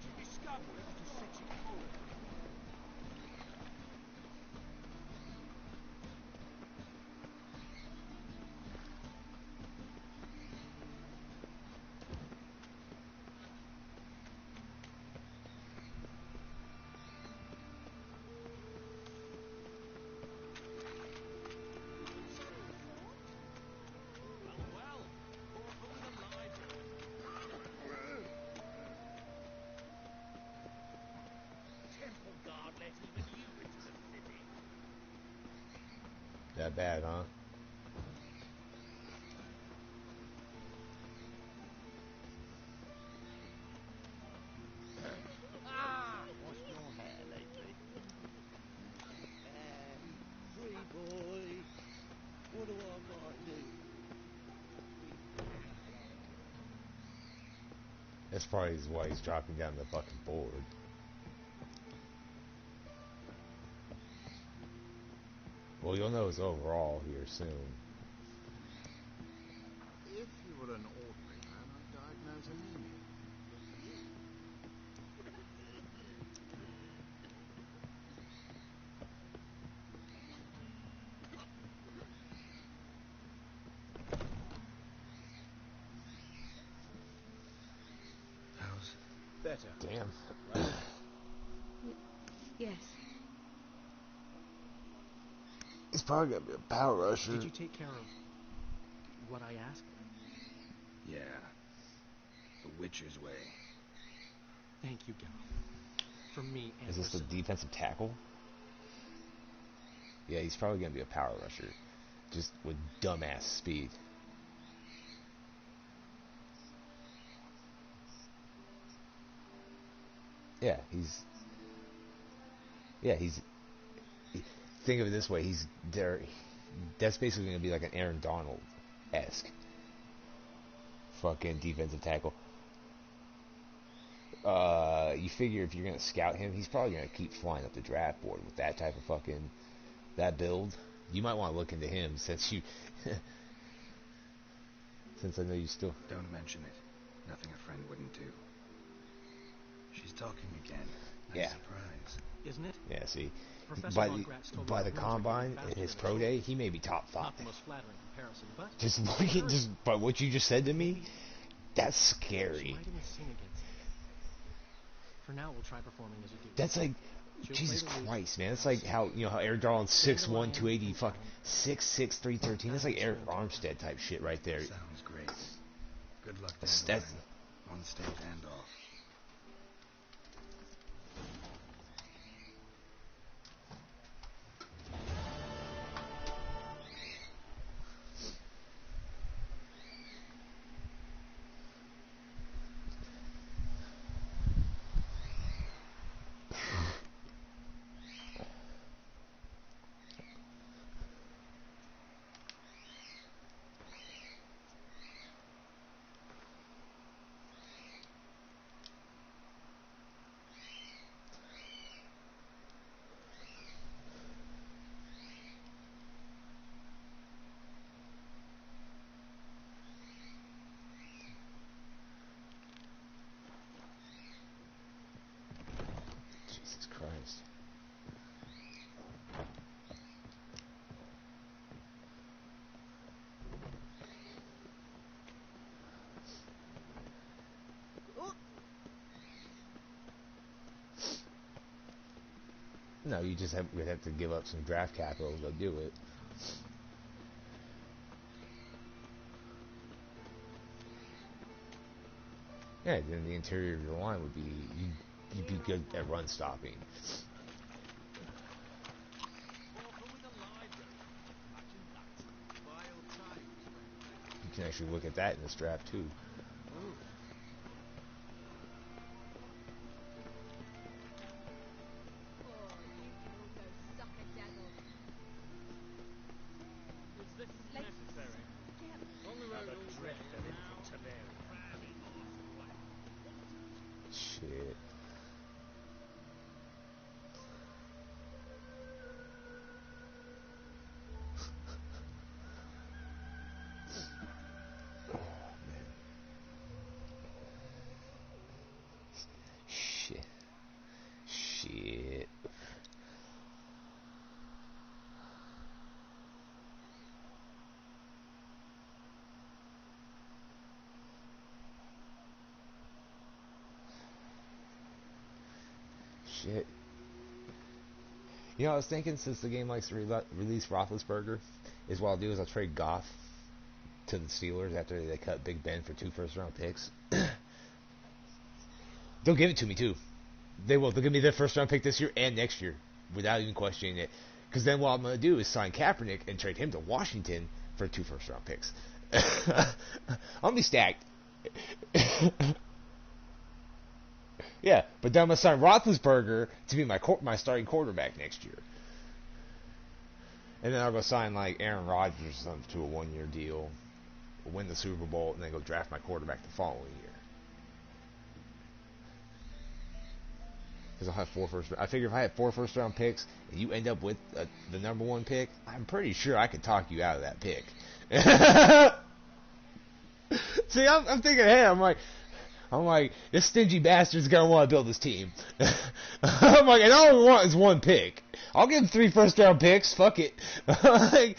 you discover it was to set it cold? Temple Guard let even you into the city. that bad, huh? What's your hair lately? Free boy. What do I might do? That's probably why he's dropping down the fucking board. Well, you'll know his overall here soon. If you were an ordinary man, I'd diagnose anemia. How's Better. Damn. Yes. He's probably gonna be a power rusher. Did you take care of what I asked? Yeah. The Witcher's way. Thank you, Geralt. For me and Is this the for defensive tackle? Yeah, he's probably gonna be a power rusher, just with dumbass speed. Yeah, he's. Think of it this way: he's there. That's basically gonna be like an Aaron Donald-esque fucking defensive tackle. You figure if you're gonna scout him, he's probably gonna keep flying up the draft board with that type of fucking that build. You might want to look into him since you since I know you still. Don't mention it. Nothing a friend wouldn't do. She's talking again. Nice Yeah. surprise. Isn't it? Yeah, see, Professor by von the Gratz told me by that the rooms are getting combine faster in his than pro they day, should. he may be top 5. Not the most flattering comparison, but Just look at just by what you just said to me, that's she scary. might even sing against me. For now, we'll try performing as you do. That's like She'll Jesus play the lute, Christ, man. It's like how how Aaron Donald's 6'1", 280, fuck 6'6", 313. That's like Eric Armstead type shit right there. Sounds great. Good luck to That's- everyone, on stage and off. No, you just would have to give up some draft capital to do it. Yeah, then the interior of your line would be you'd be good at run stopping. You can actually look at that in this draft too. Shit. Oh, man. Shit. Shit. Shit. You know, I was thinking since the game likes to release Roethlisberger, is what I'll do is I'll trade Goff to the Steelers after they cut Big Ben for 2 first-round picks. They'll give it to me, too. They will. They'll give me their first-round pick this year and next year without even questioning it. Because then what I'm going to do is sign Kaepernick and trade him to Washington for 2 first-round picks. I'll be stacked. Yeah, but then I'm going to sign Roethlisberger to be my starting quarterback next year. And then I'll go sign, like, Aaron Rodgers or something to a 1-year deal, win the Super Bowl, and then go draft my quarterback the following year. Because I'll have 4 first. I figure if I had 4 first-round picks and you end up with the number 1 pick, I'm pretty sure I could talk you out of that pick. See, I'm thinking ahead. I'm like, this stingy bastard's gonna want to build his team. I'm like, and all we want is 1 pick. I'll give him 3 first-round picks. Fuck it. Like,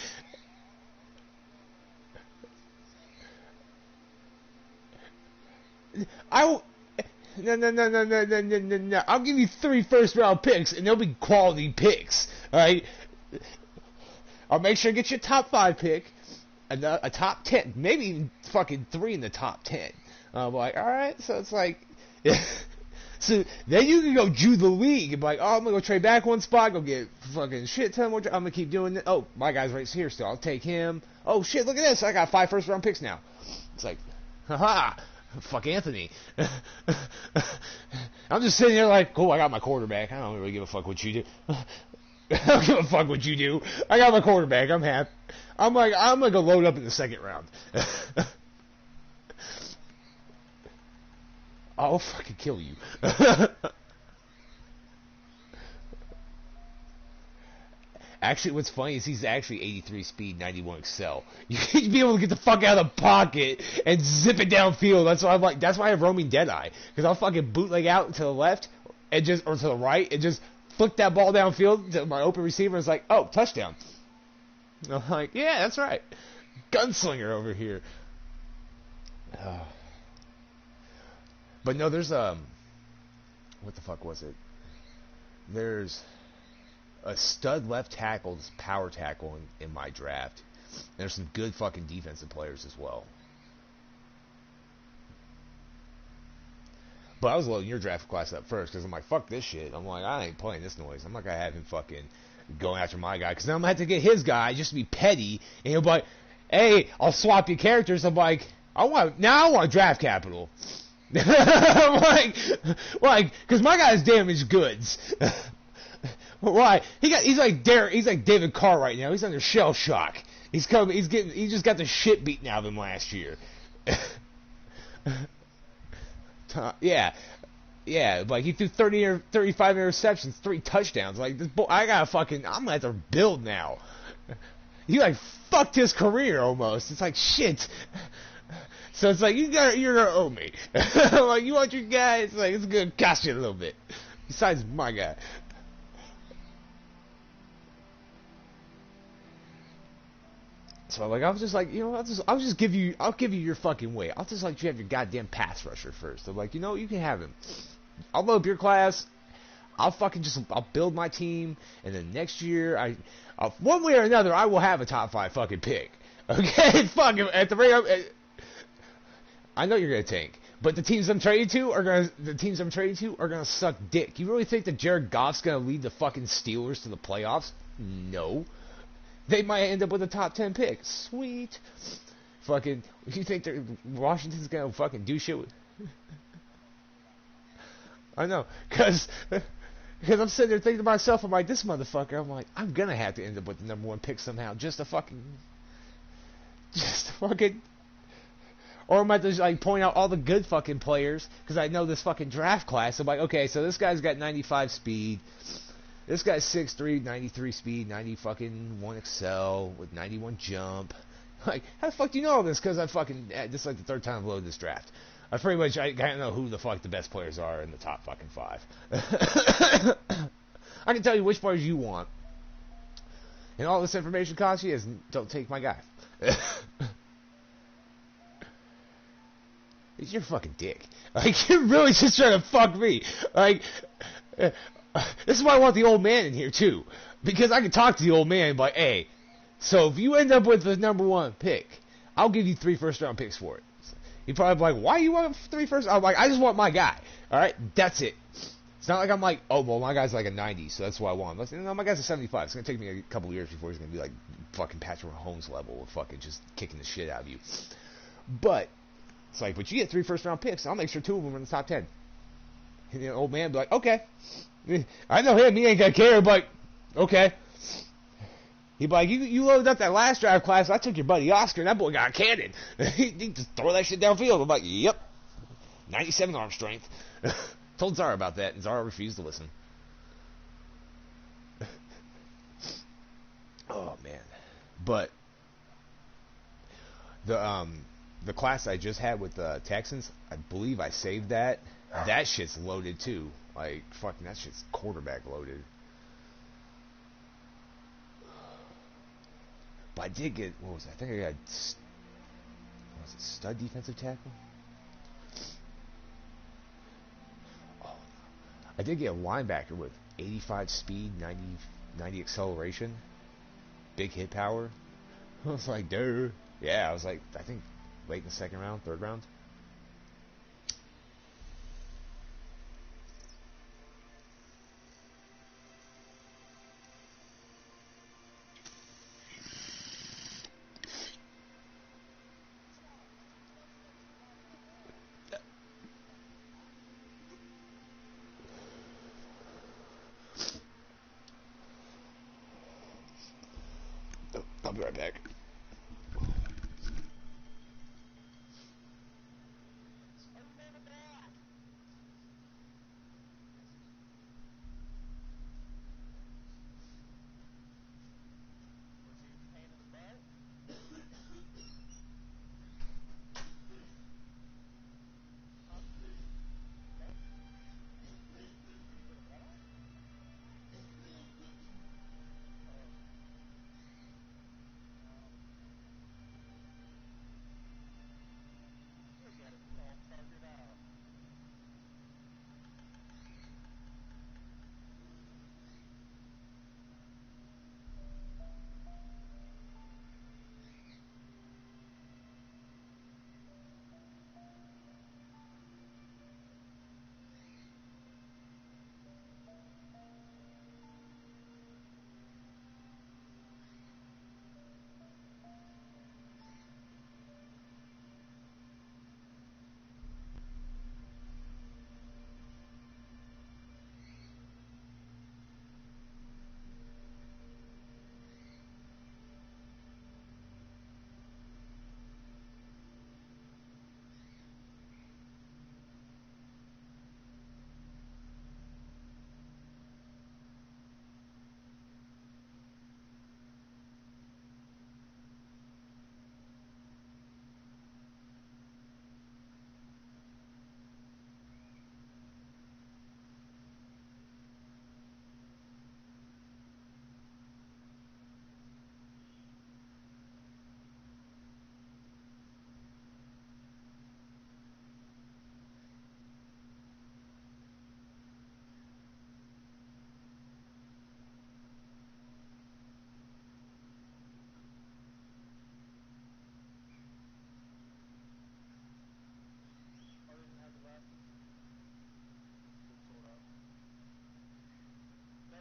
No. I'll give you 3 first-round picks, and they'll be quality picks. All right. I'll make sure to get you a top 5 pick, a top 10, maybe even fucking 3 in the top 10. I'm like, all right, so it's like, so then you can go Jew the league and be like, oh, I'm gonna go trade back 1 spot, go get fucking shit ton more. I'm gonna keep doing it. Oh, my guy's right here still. I'll take him. Oh shit, look at this. I got 5 first-round picks now. It's like, haha. Fuck Anthony. I'm just sitting there like, cool, I got my quarterback. I don't really give a fuck what you do. I don't give a fuck what you do. I got my quarterback. I'm happy. I'm like, I'm going to go load up in the 2nd round. I'll fucking kill you. Actually, what's funny is he's actually 83 speed, 91 excel. You'd be able to get the fuck out of the pocket and zip it downfield. That's why I'm like. That's why I have roaming Deadeye, because I'll fucking bootleg out to the left and or to the right and just flick that ball downfield to my open receiver. And it's like, oh, touchdown. And I'm like, yeah, that's right, gunslinger over here. But no, there's what the fuck was it? There's a stud left tackle's power tackle in my draft. And there's some good fucking defensive players as well. But I was loading your draft class up first because I'm like, fuck this shit. I'm like, I ain't playing this noise. I'm not going to have him fucking going after my guy because then I'm going to have to get his guy just to be petty. And he'll be like, hey, I'll swap your characters. I'm like, I want draft capital. I'm like, because my guy's damaged goods. Why? He's like David Carr right now. He's under shell shock. He just got the shit beaten out of him last year. Yeah, like he threw 30 or 35 interceptions, 3 touchdowns. Like this boy, I'm gonna have to build now. He like fucked his career almost. It's like shit. So it's like you're gonna owe me. Like you want your guy? It's like it's gonna cost you a little bit. Besides my guy. So like I was just like, you know, I'll give you your fucking way. I'll just let you have your goddamn pass rusher first. I'm like, you know, you can have him. I'll load up your class. I'll build my team, and then next year, one way or another, I will have a top 5 fucking pick. Okay, fuck it. At the rate, I know you're gonna tank, but the teams I'm trading to are gonna suck dick. You really think that Jared Goff's gonna lead the fucking Steelers to the playoffs? No. They might end up with a top 10 pick. Sweet. Fucking, you think Washington's gonna fucking do shit with? I know, cause I'm sitting there thinking to myself, I'm like, this motherfucker, I'm like, I'm gonna have to end up with the number 1 pick somehow, just to fucking, or I might just like point out all the good fucking players, because I know this fucking draft class. I'm like, okay, so this guy's got 95 speed, this guy's 6'3", 93 speed, 90 fucking 1 excel with 91 jump. Like, how the fuck do you know all this? Because I fucking, this is like the 3rd time I've loaded this draft. I pretty much, I kind of know who the fuck the best players are in the top fucking 5. I can tell you which players you want. And all this information costs you is, don't take my guy. You're a fucking dick. Like, you're really just trying to fuck me. Like, this is why I want the old man in here, too. Because I can talk to the old man, but, hey, so if you end up with the number 1 pick, I'll give you 3 first-round picks for it. He'd probably be like, why you want 3 first? I'm like, I just want my guy. Alright? That's it. It's not like I'm like, oh, well, my guy's like a 90, so that's what I want. Like, no, my guy's a 75. It's going to take me a couple years before he's going to be like fucking Patrick Mahomes level of fucking just kicking the shit out of you. But, it's like, but you get 3 first-round picks, I'll make sure 2 of them are in the top 10. And the old man be like, okay. I know him, he ain't going to care, but, okay. He'd be like, you loaded up that last draft class, I took your buddy Oscar, and that boy got a cannon. He just throw that shit downfield. I'm like, yep. 97 arm strength. Told Zara about that, and Zara refused to listen. Oh, man. But, the class I just had with the Texans, I believe I saved that. That shit's loaded, too. Like, fucking, that shit's quarterback loaded. But I did get, what was it? I think I got, was it stud defensive tackle? Oh, I did get a linebacker with 85 speed, 90 acceleration, big hit power. I was like, dude. Yeah, I was like, I think late in the 2nd round, 3rd round. I'll be right back.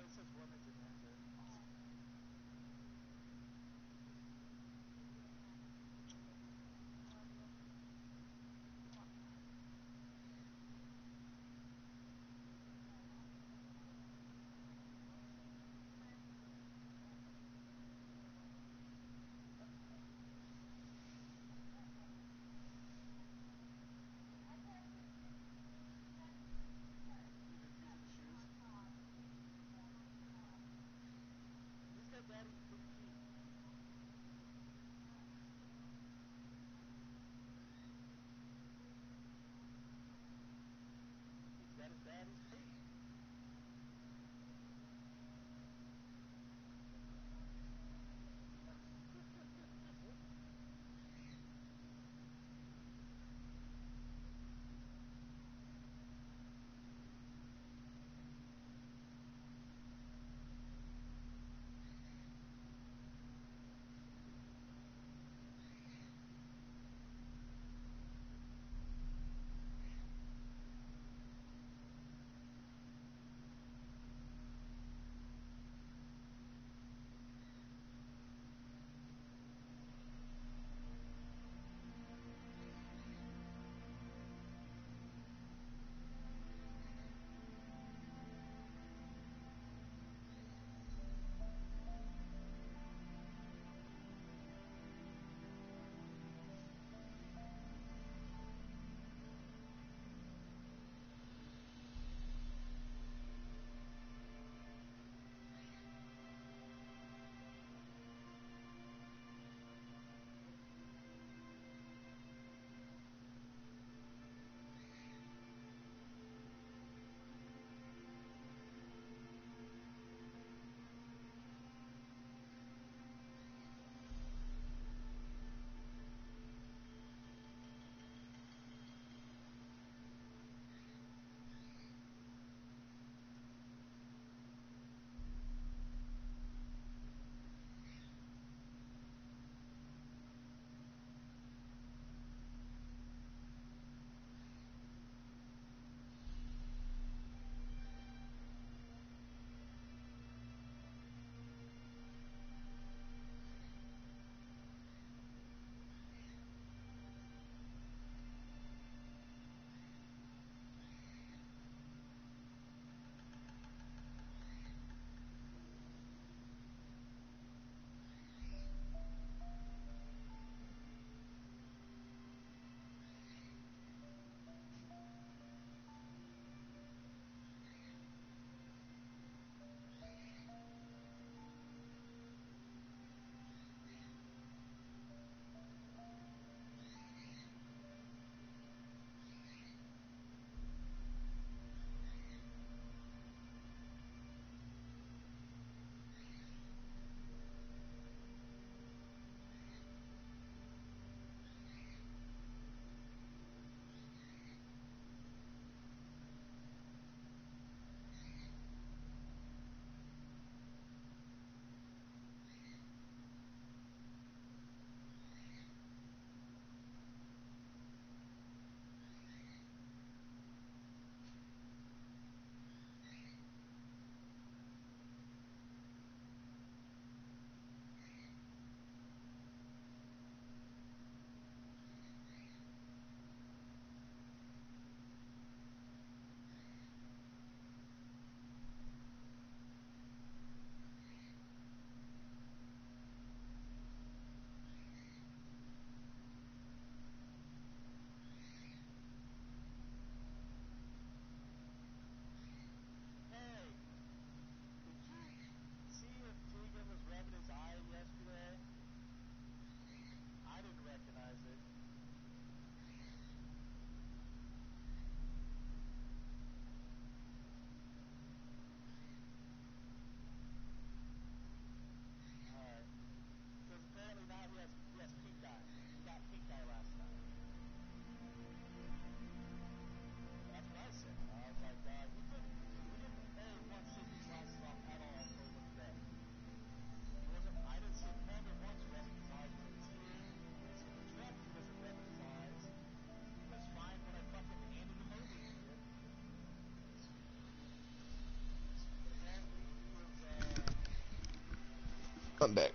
it says women's adventure. I'm back.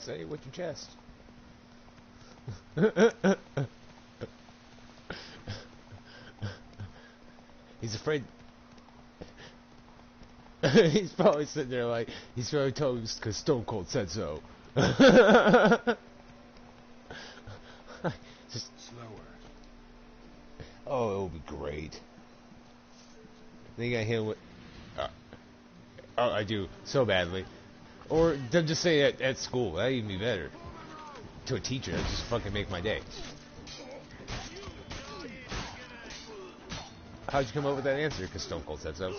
Say it with your chest. He's afraid. He's probably sitting there like, he's probably told because Stone Cold said so. Just slower. Oh, it will be great. Then you got him with. Oh, I do so badly. Or them just say it at school. That'd even be better. To a teacher, that'd just fucking make my day. How'd you come up with that answer? Because Stone Cold said so.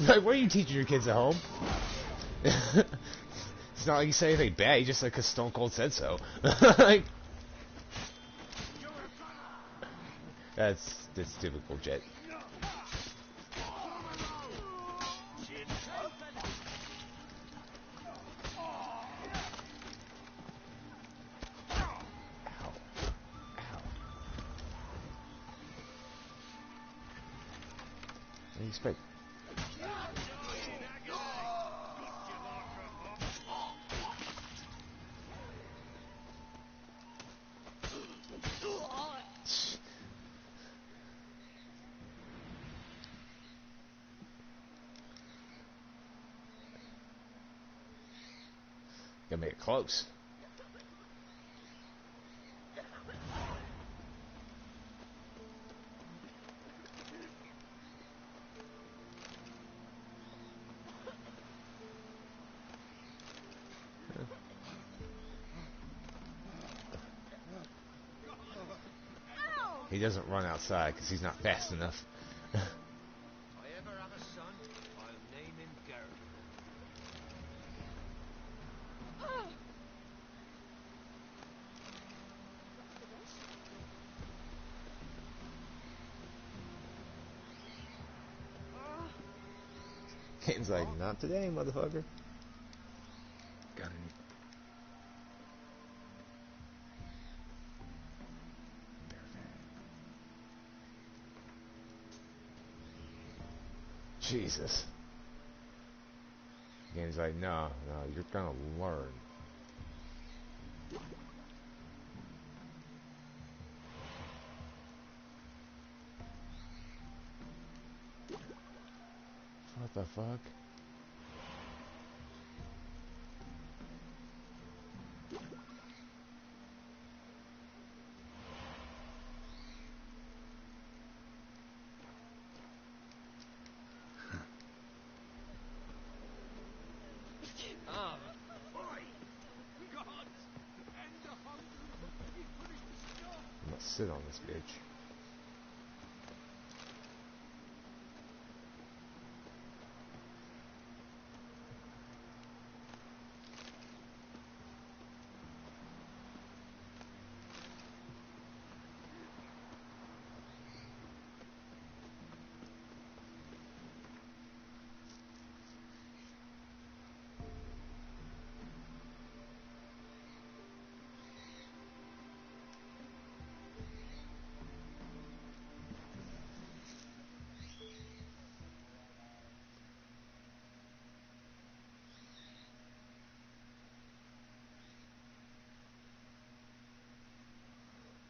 Like, what are you teaching your kids at home? It's not like you say anything bad. You just like, because Stone Cold said so. Like, that's typical Jet. What do you expect? Gotta make it close. He doesn't run outside because he's not fast enough. If I ever have a son, I'll name him Garrett. Kane's like, not today, motherfucker. Got any? Jesus. Kane's like, no, you're gonna learn. What the fuck? I'm gonna sit on this bitch.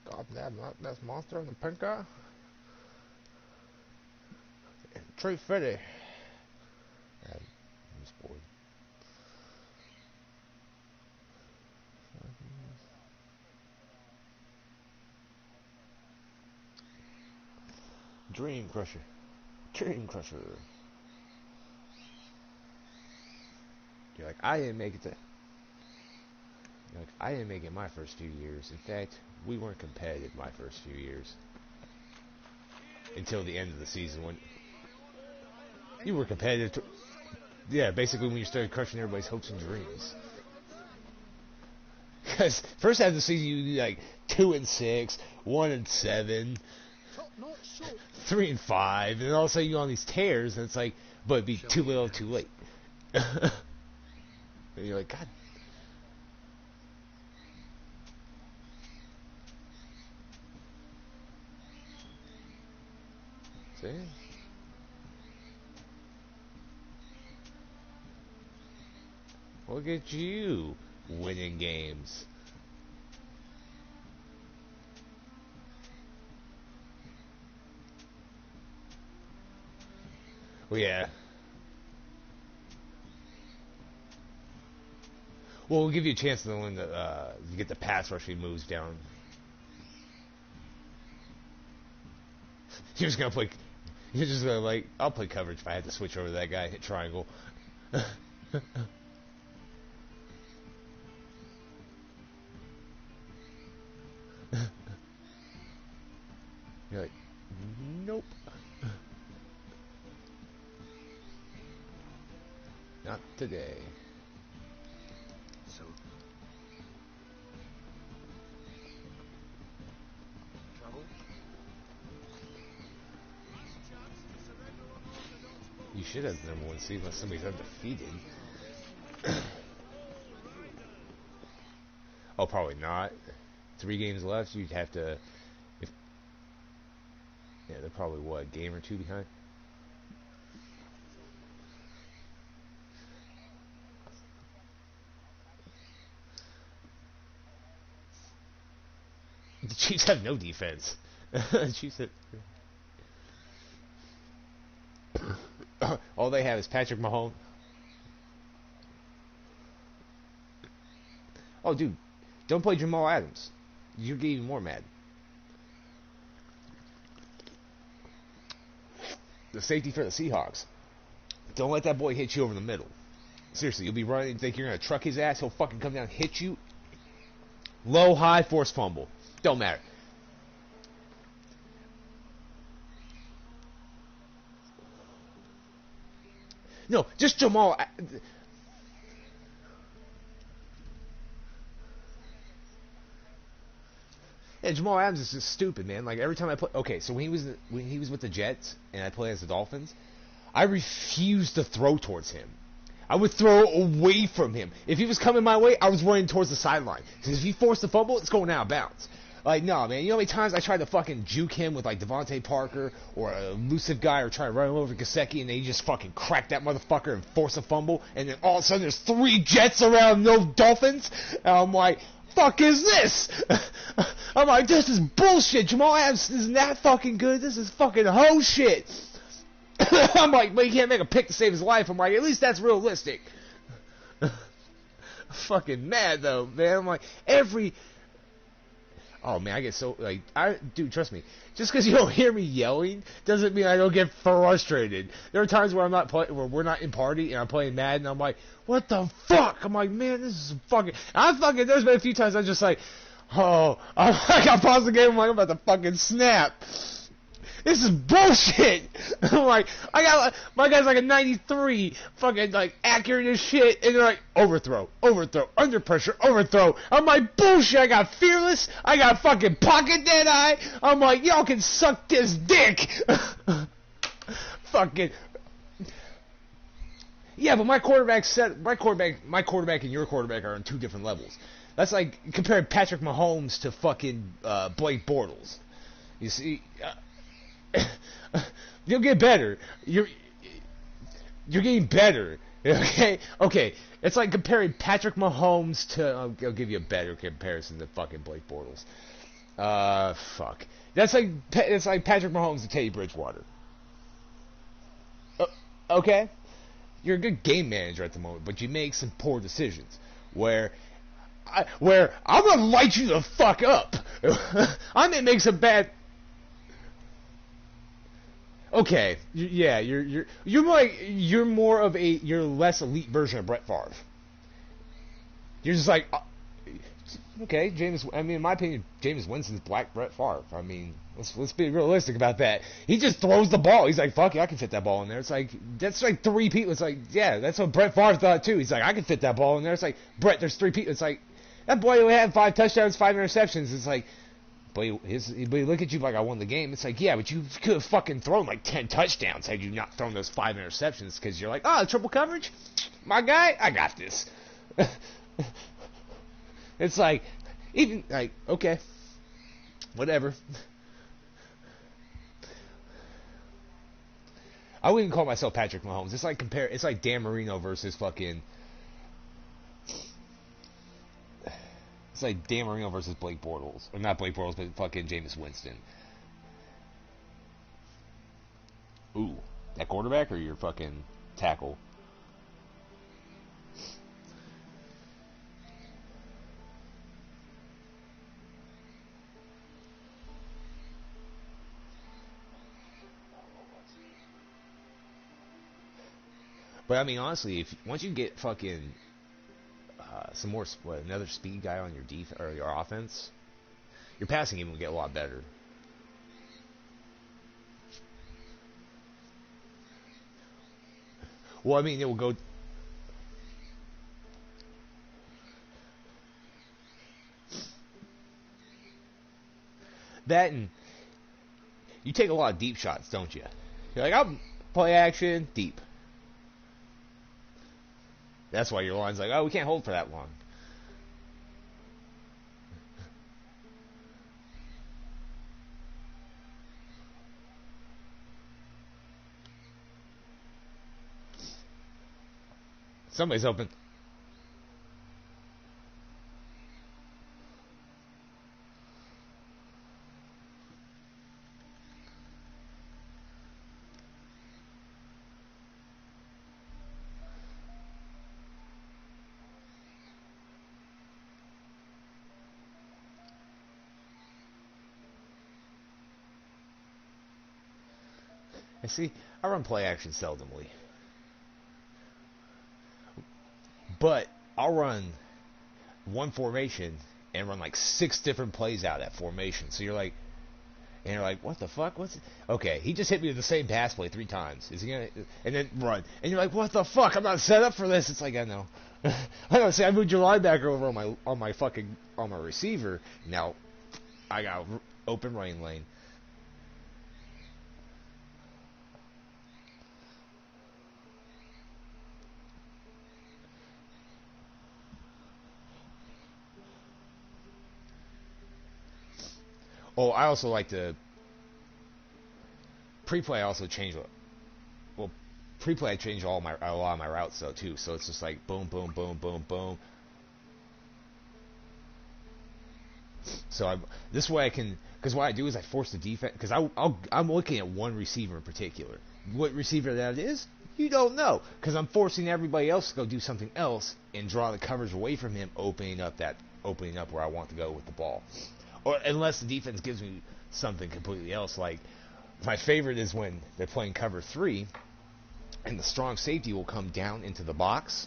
God damn, that's monster in the pink guy. Tree Freddy. I'm just bored. Dream Crusher. Dream Crusher. You're like, I didn't make it my first few years. In fact, we weren't competitive my first few years. Until the end of the season when you were competitive. Yeah, basically when you started crushing everybody's hopes and dreams. Because first half of the season you like 2-6, 1-7, 3-5, and all of a sudden you go on these tears, and it's like, but it'd be too little, too late. And you're like, God. See? Look at you winning games. Well, yeah. Well, we'll give you a chance to win the get the pass rushing moves down. You're just gonna play. You're just gonna like. I'll play coverage if I had to switch over to that guy. Hit triangle. You're like, nope. Not today. So, trouble? You should have the number 1 seed unless somebody's undefeated. Oh, probably not. 3 games left. You'd have to. If yeah, they're probably what, a game or 2 behind. The Chiefs have no defense. The Chiefs have... All they have is Patrick Mahomes. Oh, dude, don't play Jamal Adams. You get even more mad. The safety for the Seahawks. Don't let that boy hit you over the middle. Seriously, you'll be running, think you're going to truck his ass, he'll fucking come down and hit you. Low, high, force fumble. Don't matter. No, just Jamal. Yeah, Jamal Adams is just stupid, man. Like every time I play, okay, so when he was with the Jets and I play as the Dolphins, I refused to throw towards him. I would throw away from him. If he was coming my way, I was running towards the sideline. Because if he forced the fumble, it's going out of bounds. Like, no, man. You know how many times I tried to fucking juke him with, like, Devontae Parker or a elusive guy or try to run him over Gesicki and they just fucking crack that motherfucker and force a fumble and then all of a sudden there's 3 Jets around no Dolphins? And I'm like, fuck is this? I'm like, this is bullshit. Jamal Adams isn't that fucking good. This is fucking hoe shit. I'm like, but he can't make a pick to save his life. I'm like, at least that's realistic. Fucking mad though, man. I'm like, oh man, I get so like, dude, trust me. Just because you don't hear me yelling doesn't mean I don't get frustrated. There are times where where we're not in party and I'm playing Madden. And I'm like, what the fuck? I'm like, man, this is fucking. There's been a few times I'm just like, oh, I paused the game. I'm like, I'm about to fucking snap. This is bullshit. I'm like, my guy's like a 93, fucking like accurate as shit, and they're like overthrow, under pressure, overthrow. I'm like, bullshit. I got fearless. I got fucking pocket dead eye. I'm like, y'all can suck this dick. Fucking. Yeah, but my quarterback and your quarterback are on 2 different levels. That's like comparing Patrick Mahomes to fucking Blake Bortles. You see. You'll get better. You're getting better. Okay. It's like comparing Patrick Mahomes to. I'll give you a better comparison than fucking Blake Bortles. Fuck. It's like Patrick Mahomes to Teddy Bridgewater. Okay. You're a good game manager at the moment, but you make some poor decisions. Where I'm gonna light you the fuck up. I may make some bad. Okay, yeah, you're more of you're less elite version of Brett Favre. You're just like, okay, in my opinion, Jameis Winston's Black Brett Favre. I mean, let's be realistic about that. He just throws the ball. He's like, fuck it, I can fit that ball in there. It's like, that's like 3 people. It's like, yeah, that's what Brett Favre thought too. He's like, I can fit that ball in there. It's like, Brett, there's 3 people. It's like, that boy only had 5 touchdowns, 5 interceptions. It's like, but he look at you like I won the game. It's like, yeah, but you could have fucking thrown like 10 touchdowns had you not thrown those 5 interceptions because you're like, oh, triple coverage? My guy? I got this. It's like, even, like, okay, whatever. I wouldn't call myself Patrick Mahomes. It's like Dan Marino versus fucking. It's like Dan Marino versus Blake Bortles, or not Blake Bortles, but fucking Jameis Winston. Ooh, that quarterback or your fucking tackle? But I mean, honestly, once you get fucking another speed guy on your or your offense, your passing game will get a lot better. Well, I mean, it will go. That and you take a lot of deep shots, don't you? You're like, I'll play action deep. That's why your line's like, oh, we can't hold for that long. Somebody's open. I see, I run play action seldomly. But I'll run one formation and run like 6 different plays out of that formation. So you're like, what the fuck? Okay, he just hit me with the same pass play 3 times. Is he gonna? And then run. And you're like, what the fuck? I'm not set up for this. It's like, I know. I know. See, I moved your linebacker over on my receiver. Now, I got open running lane. Oh, I also like to pre-play. I also change pre-play. I change a lot of my routes though too. So it's just like boom, boom, boom, boom, boom. So this way I can, because what I do is I force the defense. Because I'm looking at one receiver in particular. What receiver that is, you don't know, because I'm forcing everybody else to go do something else and draw the coverage away from him, opening up where I want to go with the ball. Or unless the defense gives me something completely else. Like, my favorite is when they're playing cover 3, and the strong safety will come down into the box,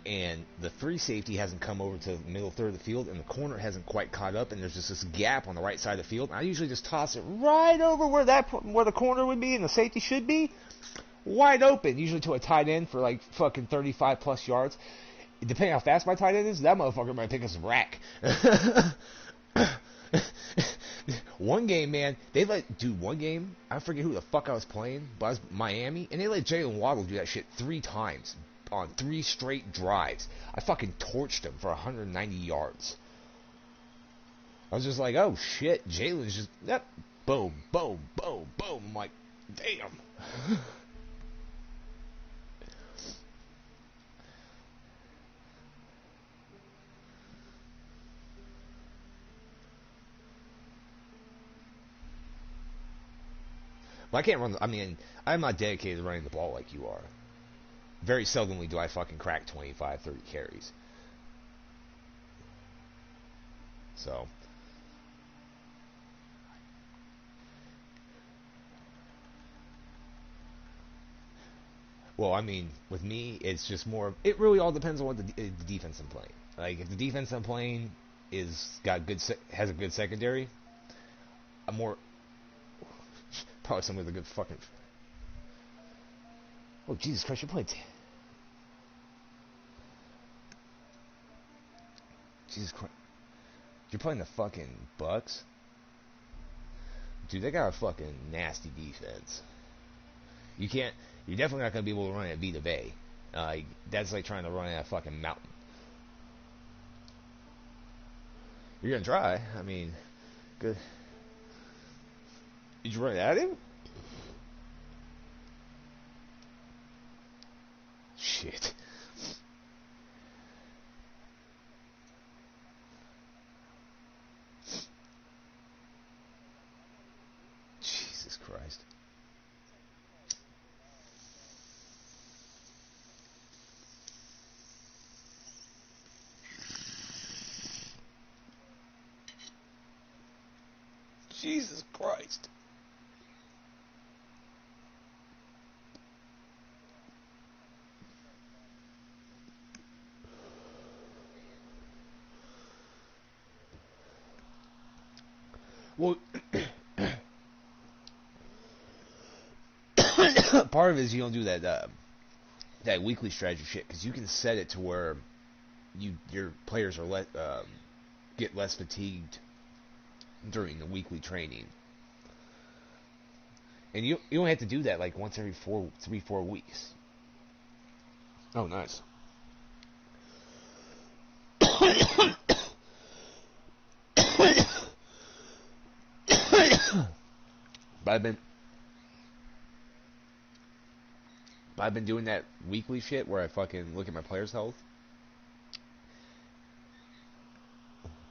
and the free safety hasn't come over to the middle third of the field, and the corner hasn't quite caught up, and there's just this gap on the right side of the field. And I usually just toss it right over where the corner would be and the safety should be, wide open, usually to a tight end for like fucking 35 plus yards. Depending on how fast my tight end is, that motherfucker might pick us a rack. One game, man, one game, I forget who the fuck I was playing, but I was Miami, and they let Jalen Waddle do that shit 3 times on 3 straight drives. I fucking torched him for 190 yards. I was just like, oh shit, Jalen's just, yep, boom, boom, boom, boom. I'm like, damn. But I can't run. I mean, I'm not dedicated to running the ball like you are. Very seldomly do I fucking crack 25, 30 carries. So. Well, I mean, with me, it's just more. It really all depends on what the defense I'm playing. Like, if the defense I'm playing has a good secondary, I'm more. Probably some with a good fucking. Oh, Jesus Christ, you're playing. Jesus Christ. You're playing the fucking Bucks? Dude, they got a fucking nasty defense. You're definitely not going to be able to run at Vita Bay. That's like trying to run at a fucking mountain. You're going to try. I mean, good. Did you run it at him? Shit. Jesus Christ. Jesus Christ. Well, part of it is you don't do that that weekly strategy shit because you can set it to where your players are get less fatigued during the weekly training, and you don't have to do that like once every 4 weeks. Oh, nice. But I've been doing that weekly shit where I fucking look at my players' health.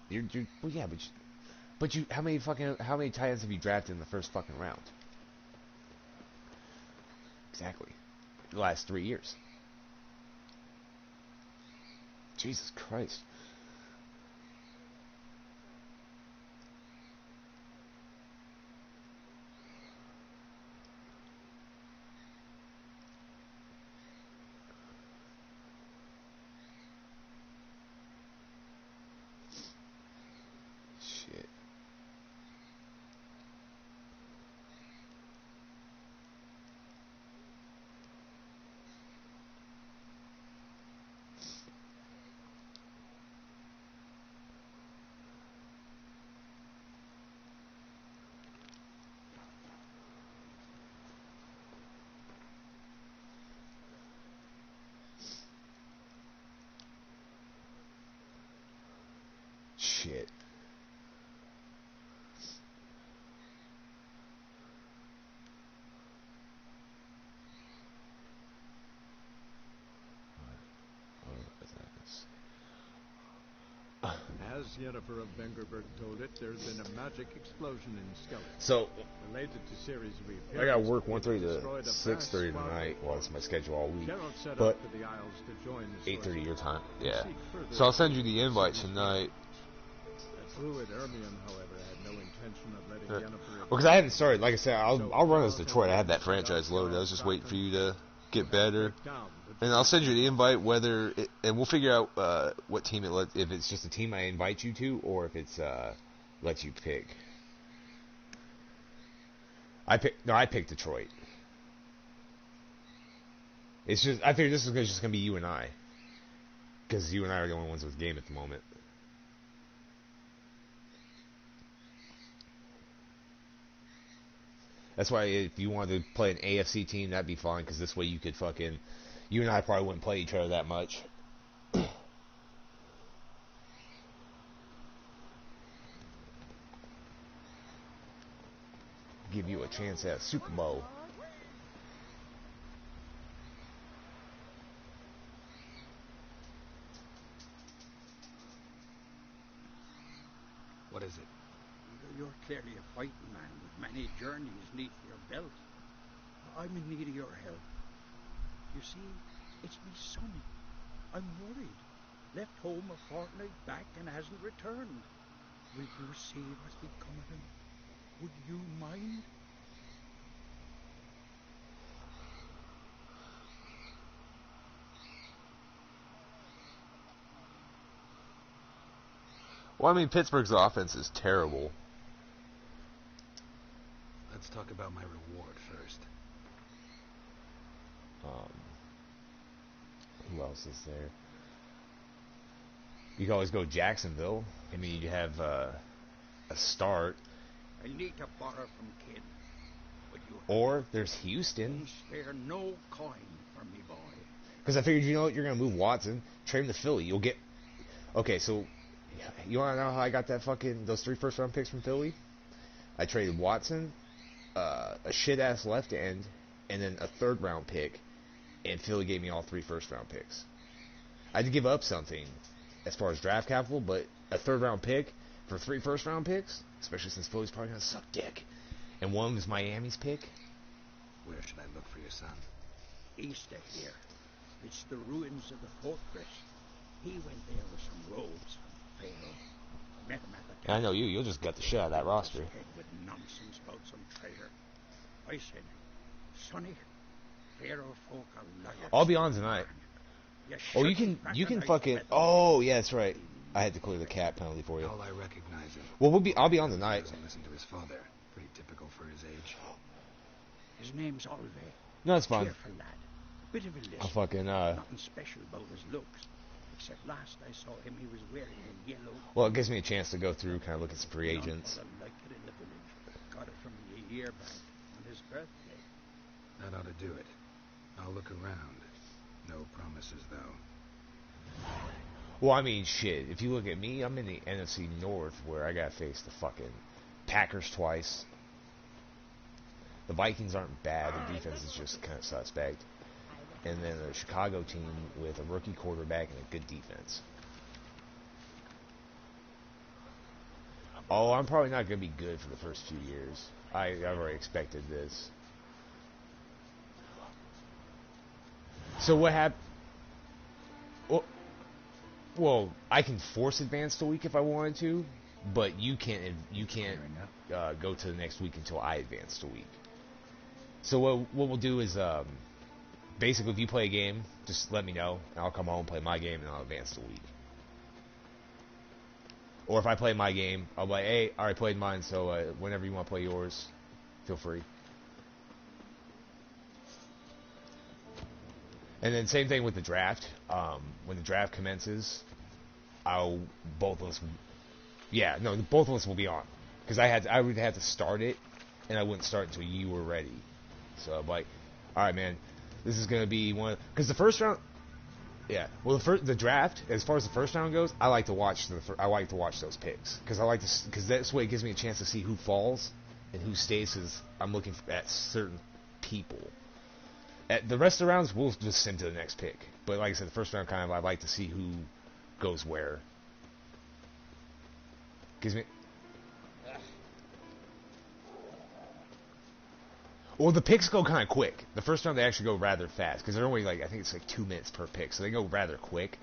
Well, yeah, but how many tight ends have you drafted in the first fucking round? Exactly. The last 3 years. Jesus Christ. Shit. Shit. As Yennefer of Vengerberg told it, there's been a magic explosion in Skellige. So, related to series I gotta work 1:30 to 6:30 tonight. Well, it's my schedule all week. But 8:30 your time. Yeah. So I'll send you the invite tonight. Fluid Ermion, however, had no intention of letting Yennefer... Well, because I hadn't started. Like I said, I'll run as Detroit. I had that franchise loaded. I was just waiting for you to get better. And I'll send you the invite, and we'll figure out what team if it's just a team I invite you to, or if it's lets you pick. I picked Detroit. It's just I figured this is just gonna be you and I, because you and I are the only ones with game at the moment. That's why if you wanted to play an AFC team, that'd be fine, because this way you could you and I probably wouldn't play each other that much. Give you a chance at a Super Bowl. What is it? You're clearly a fighting man with many journeys neath your belt. I'm in need of your help. You see, it's me son. I'm worried. Left home a fortnight back and hasn't returned. Will you see what's become of him? Would you mind? Well, I mean, Pittsburgh's offense is terrible. Let's talk about my reward first. Who else is there? You can always go Jacksonville. I mean, you have a start. I need to borrow from Kid. Or there's Houston. Spare no coin for me, boy. Because I figured, you're going to move Watson, trade him to Philly. You'll get... Okay, so you want to know how I got those 3 first-round picks from Philly? I traded Watson, a shit-ass left end, and then a 3rd-round pick and Philly gave me all 3 first-round picks. I had to give up something as far as draft capital, but a third-round pick for 3 first-round picks, especially since Philly's probably going to suck dick, and one was Miami's pick. Where should I look for your son? East of here. It's the ruins of the fortress. He went there with some robes from Pharaoh. Met him at the I know you'll just gut the shit out of that roster. With nonsense about some traitor. I said, Sonny, Pharaoh folk are liars. I'll be on tonight. Oh, you can fucking. Oh, yeah, that's right. I had to clear the cat penalty for you. All I recognize him. Well, I'll be on tonight. Doesn't listen to his father. Pretty typical for his age. His name's Olve. No, it's fine. Cheerful lad. Bit of a list. I'll fucking Nothing special about his looks. Except last I saw him, he was wearing a yellow. Well, it gives me a chance to go through, kind of look at some free agents. Like it in the village. Got it from a year back on his birthday. That ought to do it. I'll look around. No promises, though. Well, I mean, shit. If you look at me, I'm in the NFC North, where I gotta face the fucking Packers twice. The Vikings aren't bad. The defense is just kind of suspect. And then a Chicago team with a rookie quarterback and a good defense. Oh, I'm probably not going to be good for the first few years. I've already expected this. So what happened? Well, I can force advance the week if I wanted to, but you can't go to the next week until I advance the week. So what we'll do is basically, if you play a game, just let me know, and I'll come home, play my game, and I'll advance the week. Or if I play my game, I'll be like, hey, I already played mine, so whenever you want to play yours, feel free. And then same thing with the draft. When the draft commences, both of us will be on. Because I would have to start it, and I wouldn't start until you were ready. So I'm like, all right, man. This is going to be one because the first round, yeah. Well, the draft, as far as the first round goes, I like to watch those picks because that's way it gives me a chance to see who falls and who stays. Because I'm looking at certain people. At the rest of the rounds, we'll just send to the next pick. But like I said, the first round I like to see who goes where. Gives me. Well, the picks go kind of quick. The first round, they actually go rather fast, because they're only, I think it's 2 minutes per pick, so they go rather quick.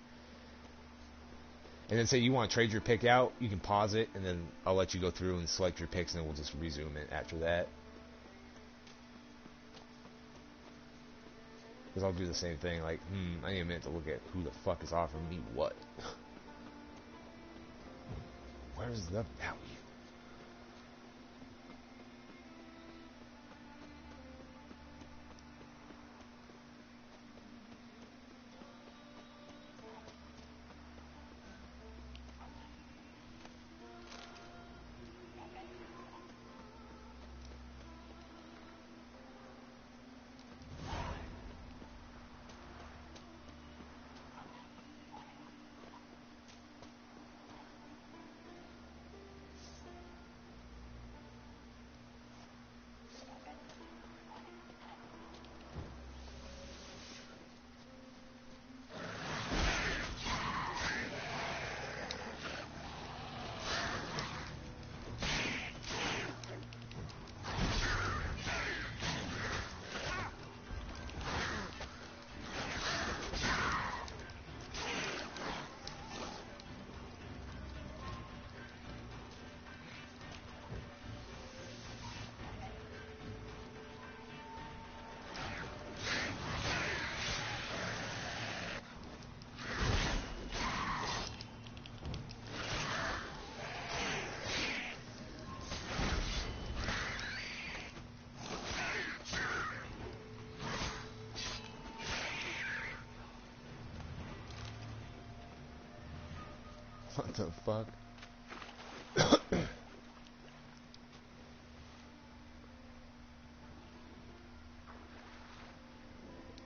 And then say you want to trade your pick out, you can pause it, and then I'll let you go through and select your picks, and then we'll just resume it after that. Because I'll do the same thing, I need a minute to look at who the fuck is offering me what. Where's the value? What the fuck?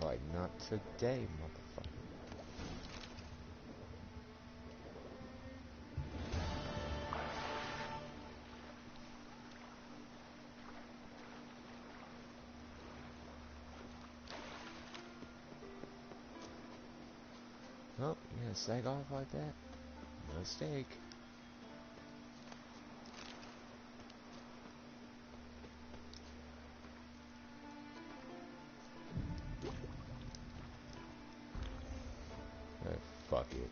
Like, not today, motherfucker. Oh, you gonna sag off like that? Mistake. Fuck it.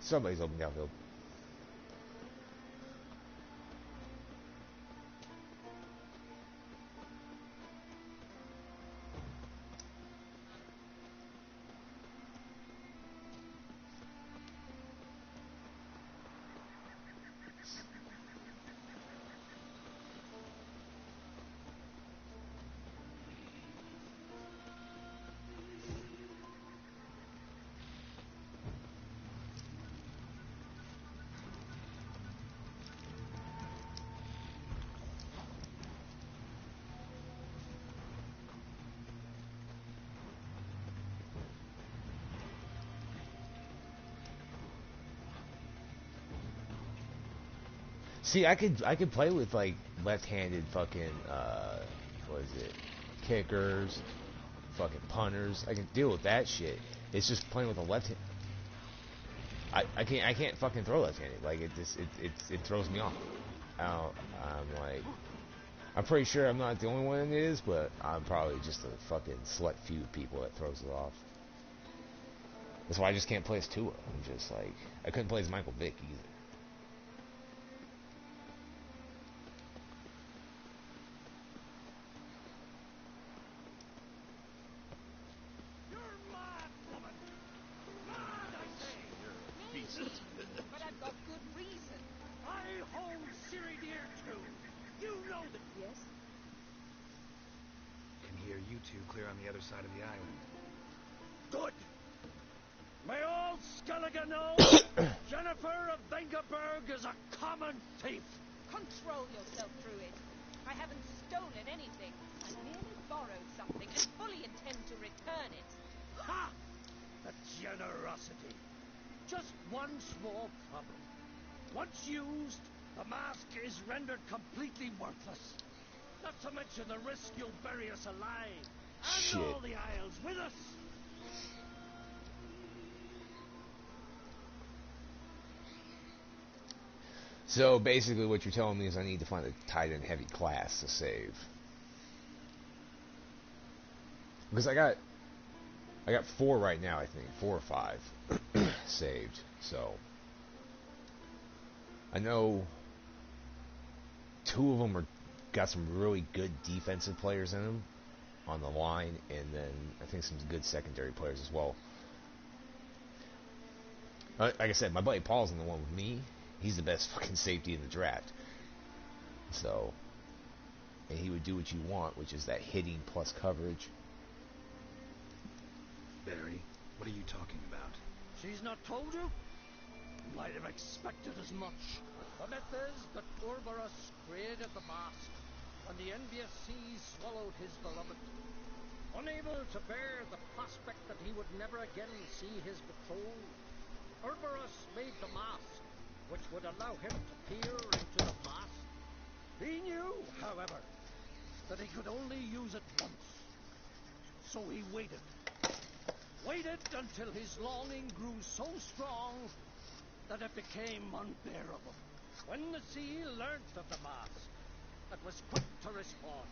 Somebody's open downfield. See, I could play with like left-handed fucking what is it? Kickers, fucking punters. I can deal with that shit. It's just playing with a left hand. I can't fucking throw left-handed. Like it throws me off. I'm pretty sure I'm not the only one that is, but I'm probably just a fucking select few people that throws it off. That's why I just can't play as Tua. I'm just like, I couldn't play as Michael Vick either. But I've got good reason. I hold Ciri dear too. You know that. Yes? Can hear you two clear on the other side of the island. Good. May all Skellige know Jennifer of Vengerberg is a common thief. Control yourself, Druid. I haven't stolen anything. I merely borrowed something and fully intend to return it. Ha! The generosity. Just one small problem. Once used, the mask is rendered completely worthless. Not to mention the risk you'll bury us alive. And Shit. all the Isles with us. So basically what you're telling me is I need to find a tight end heavy class to save. Because I got 4 right now, I think. 4 or 5 saved. So I know 2 of them got some really good defensive players in them on the line, and then I think some good secondary players as well. Like I said, my buddy Paul's in the one with me. He's the best fucking safety in the draft. So, and he would do what you want, which is that hitting plus coverage. Barry, what are you talking about? She's not told you? Might have expected as much. The myth is that Urberus created the mask, and the envious sea swallowed his beloved. Unable to bear the prospect that he would never again see his betrothed, Urberus made the mask, which would allow him to peer into the past. He knew, however, that he could only use it once. So he waited. Waited until his longing grew so strong that it became unbearable. When the sea learnt of the mask, it was quick to respond.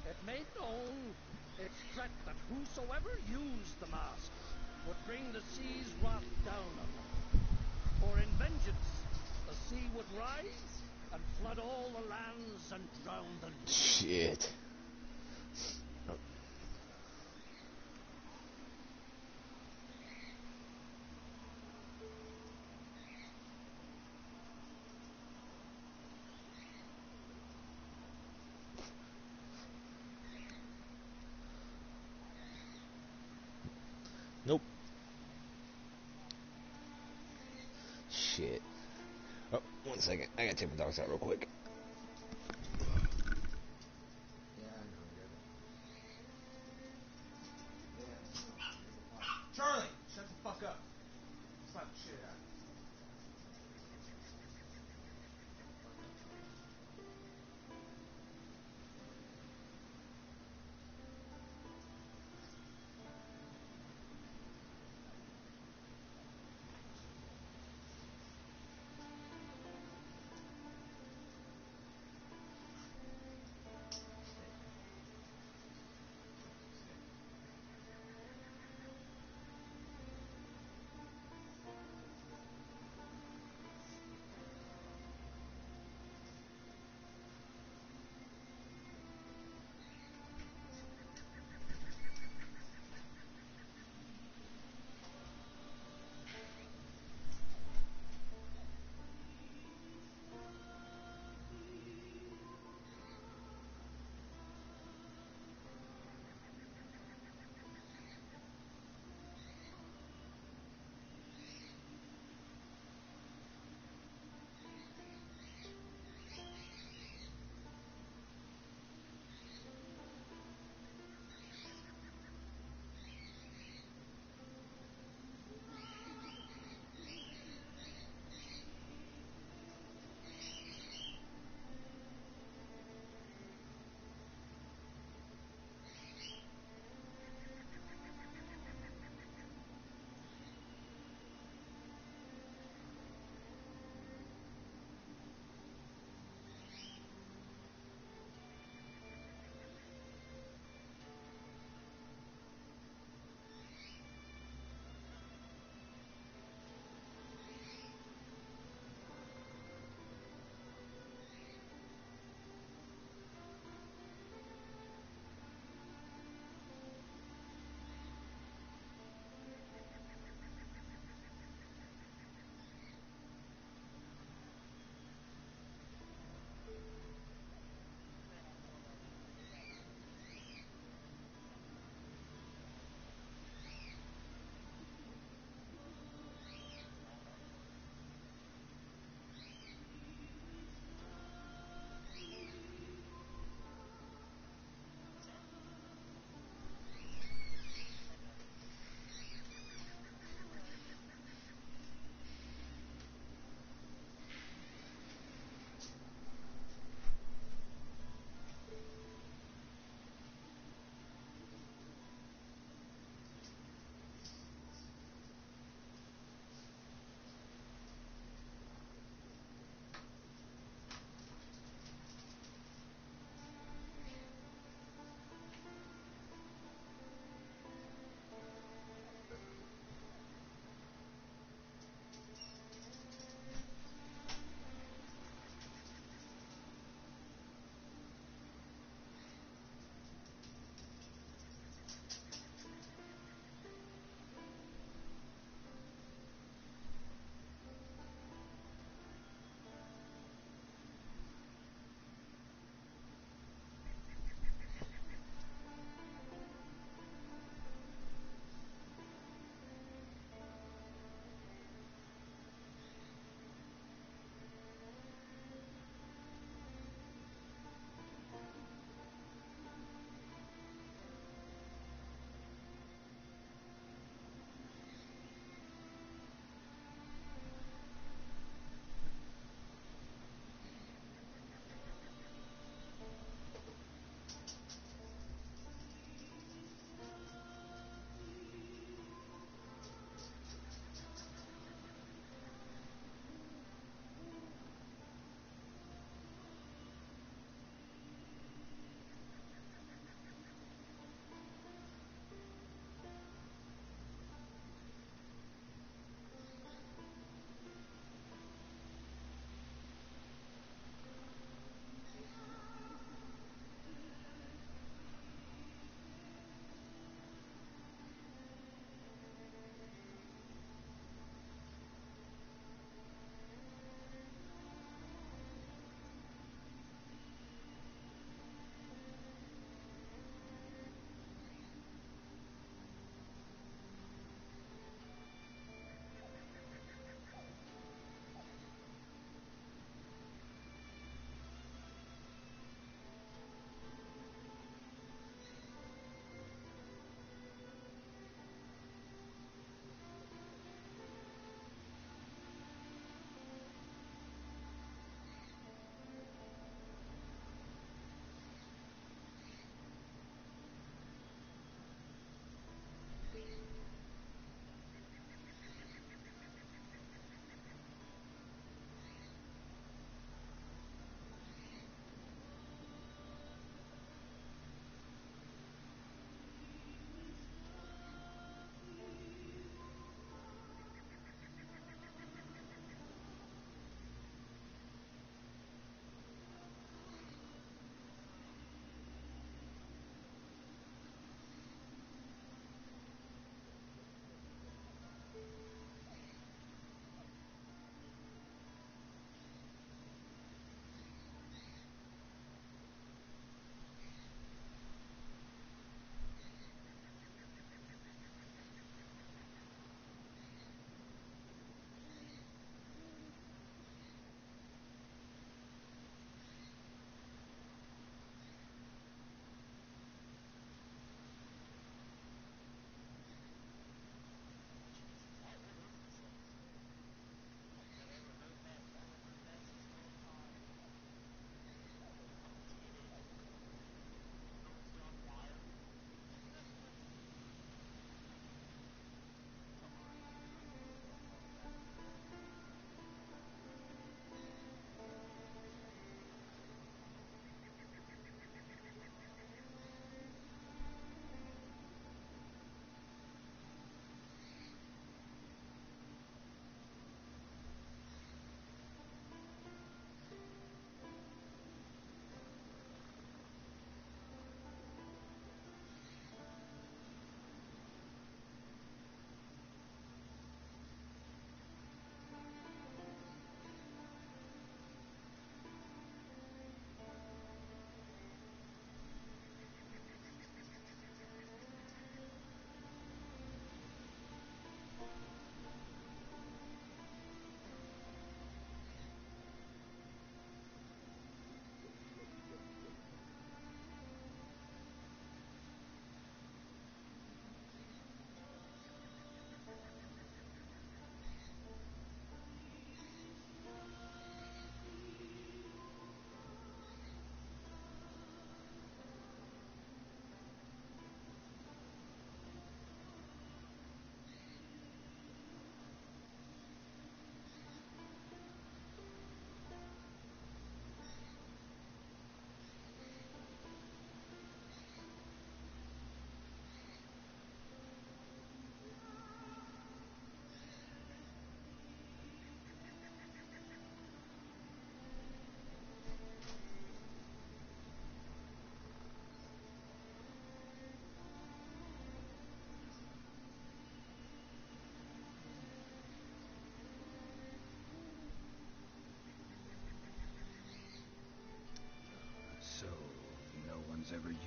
It made known its threat that whosoever used the mask would bring the sea's wrath down on them. For in vengeance, the sea would rise and flood all the lands and drown the living. Shit. Nope. Shit. Oh, 1 second. I gotta take my dogs out real quick. Charlie, shut the fuck up. Slap the shit out of you.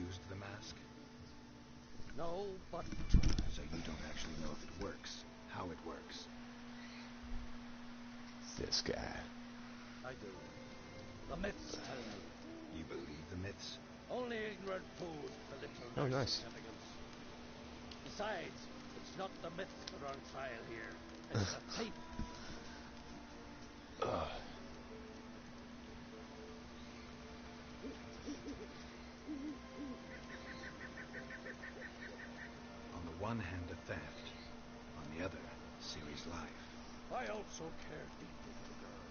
used the mask? No, but... So you don't actually know if it works, how it works. This guy. I do. The myths tell me. You believe the myths? Only ignorant fools belittle Oh, their nice. significance. Besides, it's not the myths that are on trial here. It's the tape. On the one hand, a theft. On the other, Ciri's life. I also care deeply for the girl.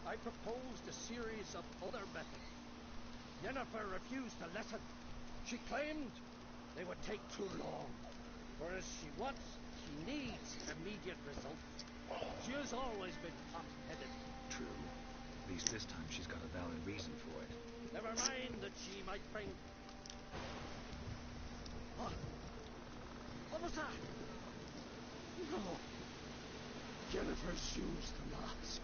I proposed a series of other methods. Yennefer refused to listen. She claimed they would take too long. Whereas she needs immediate results. She has always been hot-headed. True. At least this time she's got a valid reason for it. Never mind that she might bring... What was that? No. Yennefer's used the mask.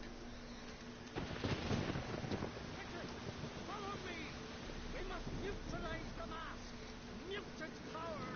Quickly, follow me! We must neutralize the mask! Mute its power!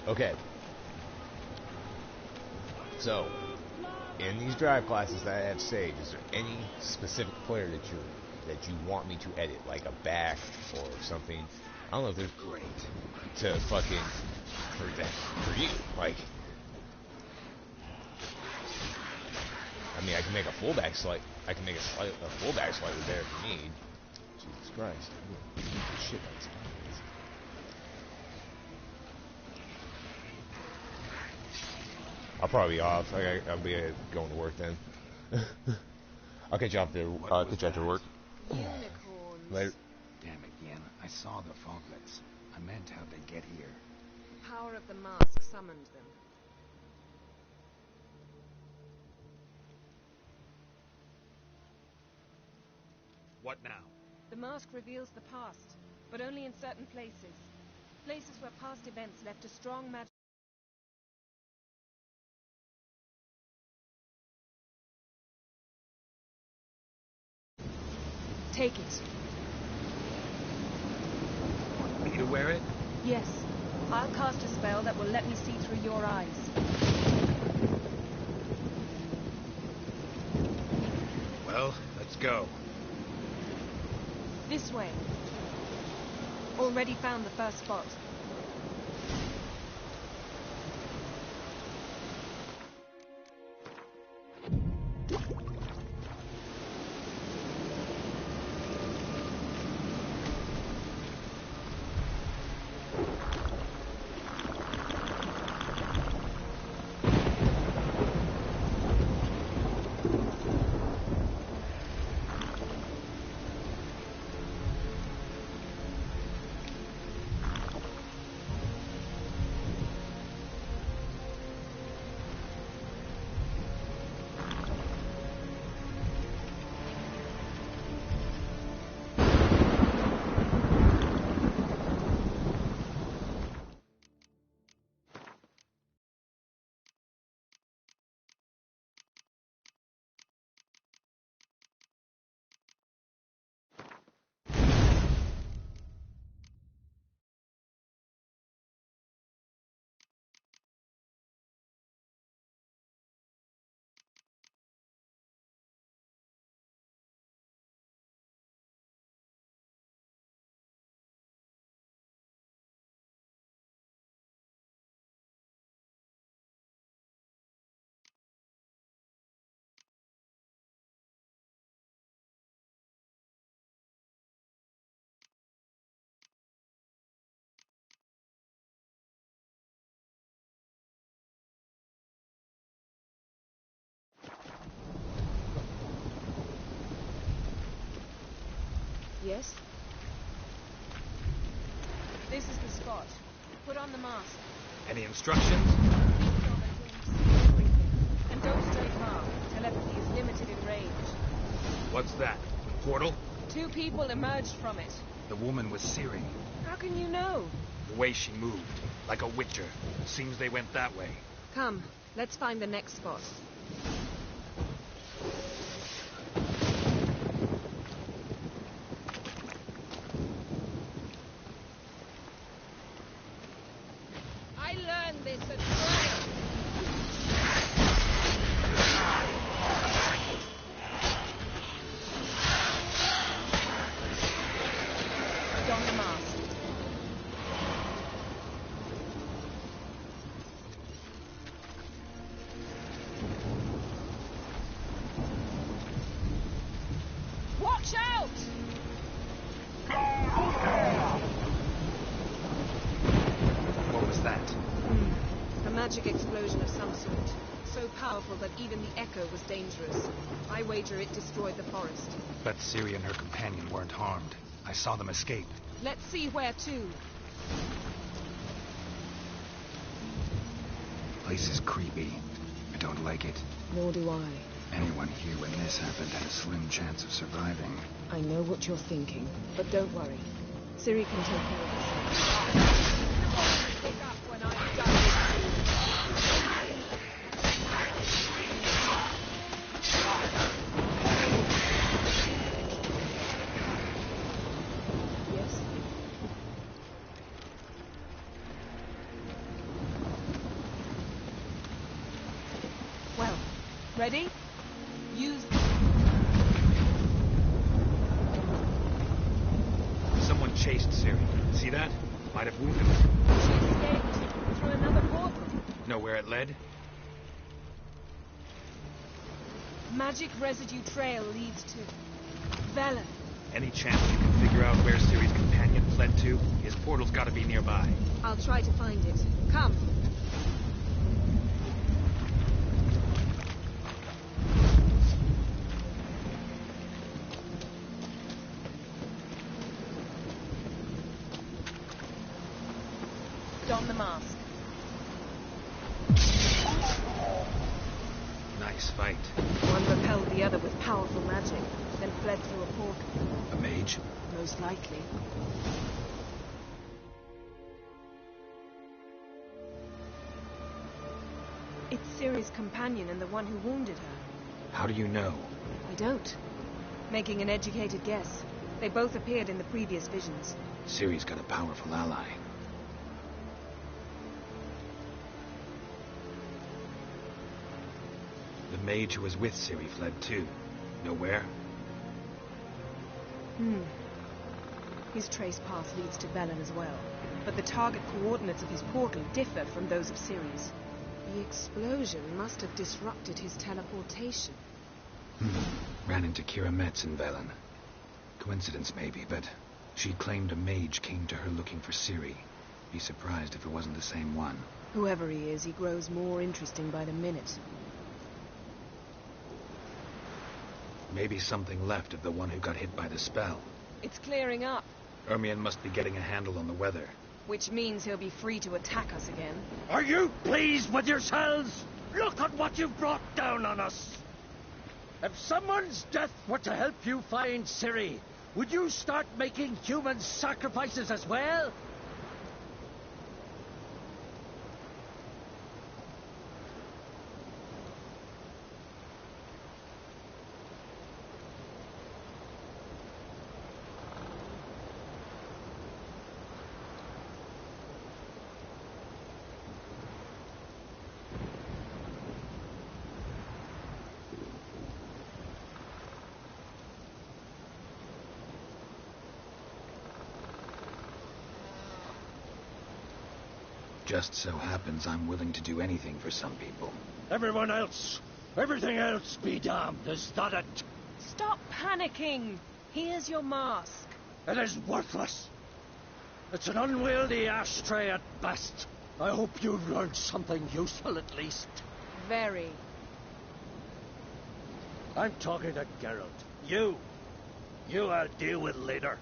Okay. So, in these drive classes that I have saved, is there any specific player that you want me to edit, like a back or something? I don't know if there's great to fucking for you. Like, I mean, I can make a fullback slight. I can make a fullback slightly there if you need. Jesus Christ! Shit, that's fine. I'll probably be off. I'll be going to work then. I'll catch you after work. Unicorns. Later. Damn it, Yen. I saw the foglets. I meant how'd they get here. Power of the mask summoned them. What now? The mask reveals the past, but only in certain places. Places where past events left a strong magic. Take it. Want me to wear it? Yes. I'll cast a spell that will let me see through your eyes. Well, let's go. This way. Already found the first spot. Yes? This is the spot. Put on the mask. Any instructions? And don't stray far. Telepathy is limited in range. What's that? Portal? 2 people emerged from it. The woman was Ciri. How can you know? The way she moved. Like a witcher. Seems they went that way. Come, let's find the next spot. I learned this at trial. Don the mask. Watch out! What was that? A magic explosion of some sort. So powerful that even the echo was dangerous. I wager it destroyed the forest. But Ciri and her companion weren't harmed. I saw them escape. Let's see where to. Place is creepy. I don't like it. Nor do I. Anyone here when this happened had a slim chance of surviving. I know what you're thinking, but don't worry. Ciri can take care of herself. Pick up when I'm done with you. Yes? Well, ready? Use... Someone chased Ciri. See that? Might have wounded her. She escaped through another portal. Know where it led? Magic residue trail leads to... Velen. Any chance you can figure out where Ciri's companion fled to? His portal's gotta be nearby. I'll try to find it. Come. Don the mask. Nice fight. One repelled the other with powerful magic, then fled through a portal. A mage? Most likely. It's Ciri's companion and the one who wounded her. How do you know? I don't. Making an educated guess. They both appeared in the previous visions. Ciri's got a powerful ally. The mage who was with Ciri fled too. Know where? His trace path leads to Velen as well. But the target coordinates of his portal differ from those of Ciri's. The explosion must have disrupted his teleportation. Ran into Kira Metz in Velen. Coincidence maybe, but she claimed a mage came to her looking for Ciri. Be surprised if it wasn't the same one. Whoever he is, he grows more interesting by the minute. Maybe something left of the one who got hit by the spell. It's clearing up. Ermion must be getting a handle on the weather. Which means he'll be free to attack us again. Are you pleased with yourselves? Look at what you've brought down on us. If someone's death were to help you find Ciri, would you start making human sacrifices as well? Just so happens I'm willing to do anything for some people. Everyone else, everything else be damned, is that it? Stop panicking! Here's your mask. It is worthless. It's an unwieldy ashtray at best. I hope you've learned something useful at least. Very. I'm talking to Geralt. You. You I'll deal with later.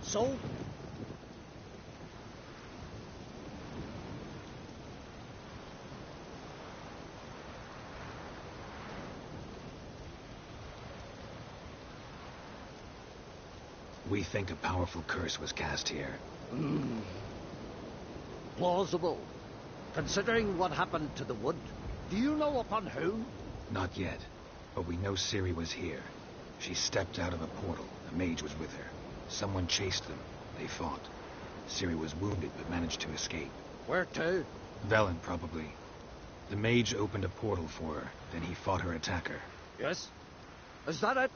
So? We think a powerful curse was cast here. Plausible. Considering what happened to the wood, do you know upon whom? Not yet, but we know Ciri was here. She stepped out of a portal. A mage was with her. Someone chased them. They fought. Ciri was wounded, but managed to escape. Where to? Velen, probably. The mage opened a portal for her, then he fought her attacker. Yes? Is that it?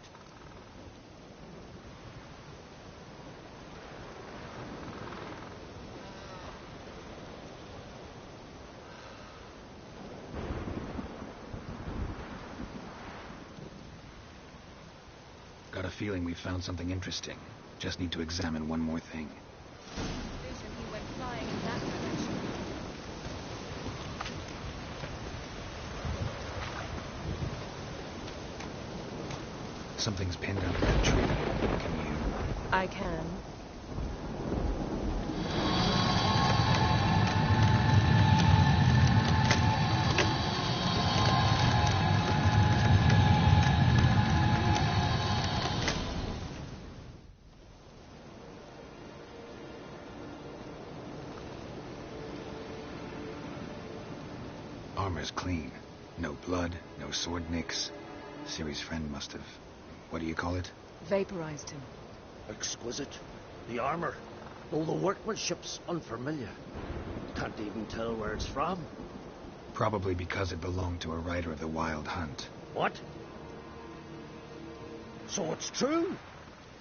Got a feeling we found something interesting. Just need to examine one more thing. Vision he went flying in that direction. Something's pinned under that tree. Can you... I can. Armor's clean. No blood, no sword nicks. Ciri's friend must have... What do you call it? Vaporized him. Exquisite. The armor, though the workmanship's unfamiliar. Can't even tell where it's from. Probably because it belonged to a rider of the Wild Hunt. What? So it's true?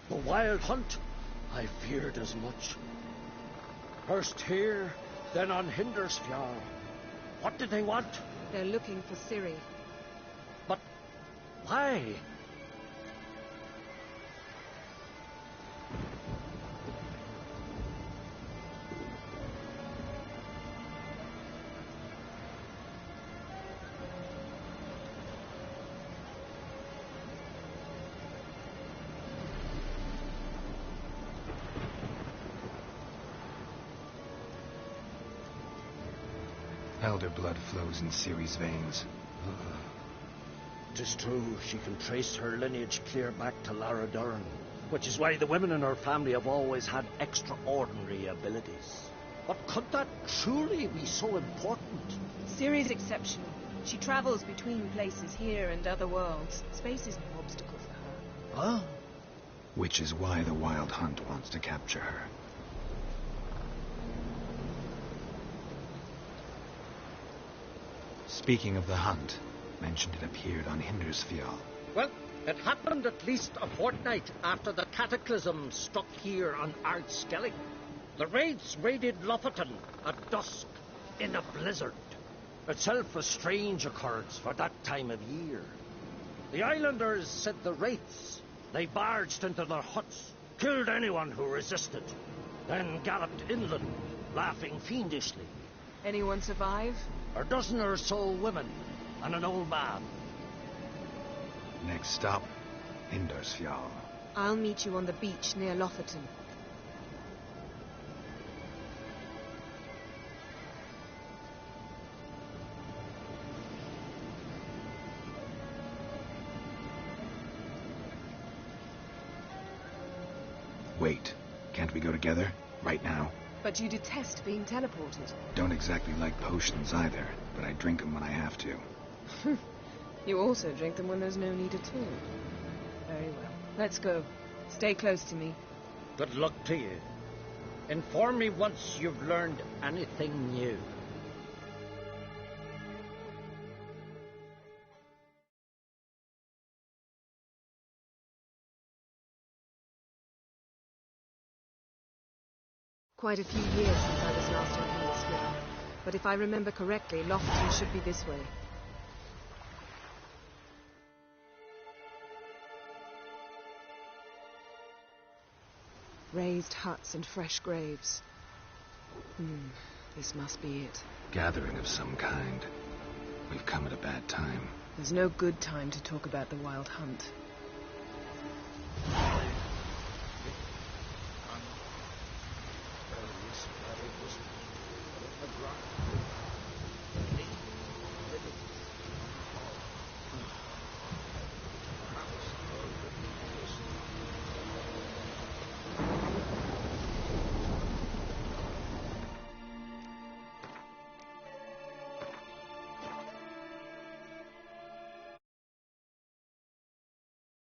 The Wild Hunt? I feared as much. First here, then on Hindersfjall. What did they want? They're looking for Ciri. But why? Elder blood flows in Ciri's veins. Tis true, she can trace her lineage clear back to Lara Duran, which is why the women in her family have always had extraordinary abilities. But could that truly be so important? Ciri's exceptional. She travels between places here and other worlds. Space is no obstacle for her. Huh? Which is why the Wild Hunt wants to capture her. Speaking of the hunt, mentioned it appeared on Hindersfjall. Well, it happened at least a fortnight after the cataclysm struck here on Ardskellig. The raids raided Lofoten at dusk in a blizzard. Itself a strange occurrence for that time of year. The islanders said the wraiths. They barged into their huts, killed anyone who resisted, then galloped inland, laughing fiendishly. Anyone survive? A dozen or so women and an old man. Next stop, Hindersfjall. I'll meet you on the beach near Lofoten. Wait, can't we go together? Right now? But you detest being teleported. Don't exactly like potions either, but I drink them when I have to. You also drink them when there's no need at all. Very well. Let's go. Stay close to me. Good luck to you. Inform me once you've learned anything new. Quite a few years since I was last on Hindersfjall, but if I remember correctly, Lofoten should be this way. Raised huts and fresh graves. This must be it. Gathering of some kind. We've come at a bad time. There's no good time to talk about the Wild Hunt.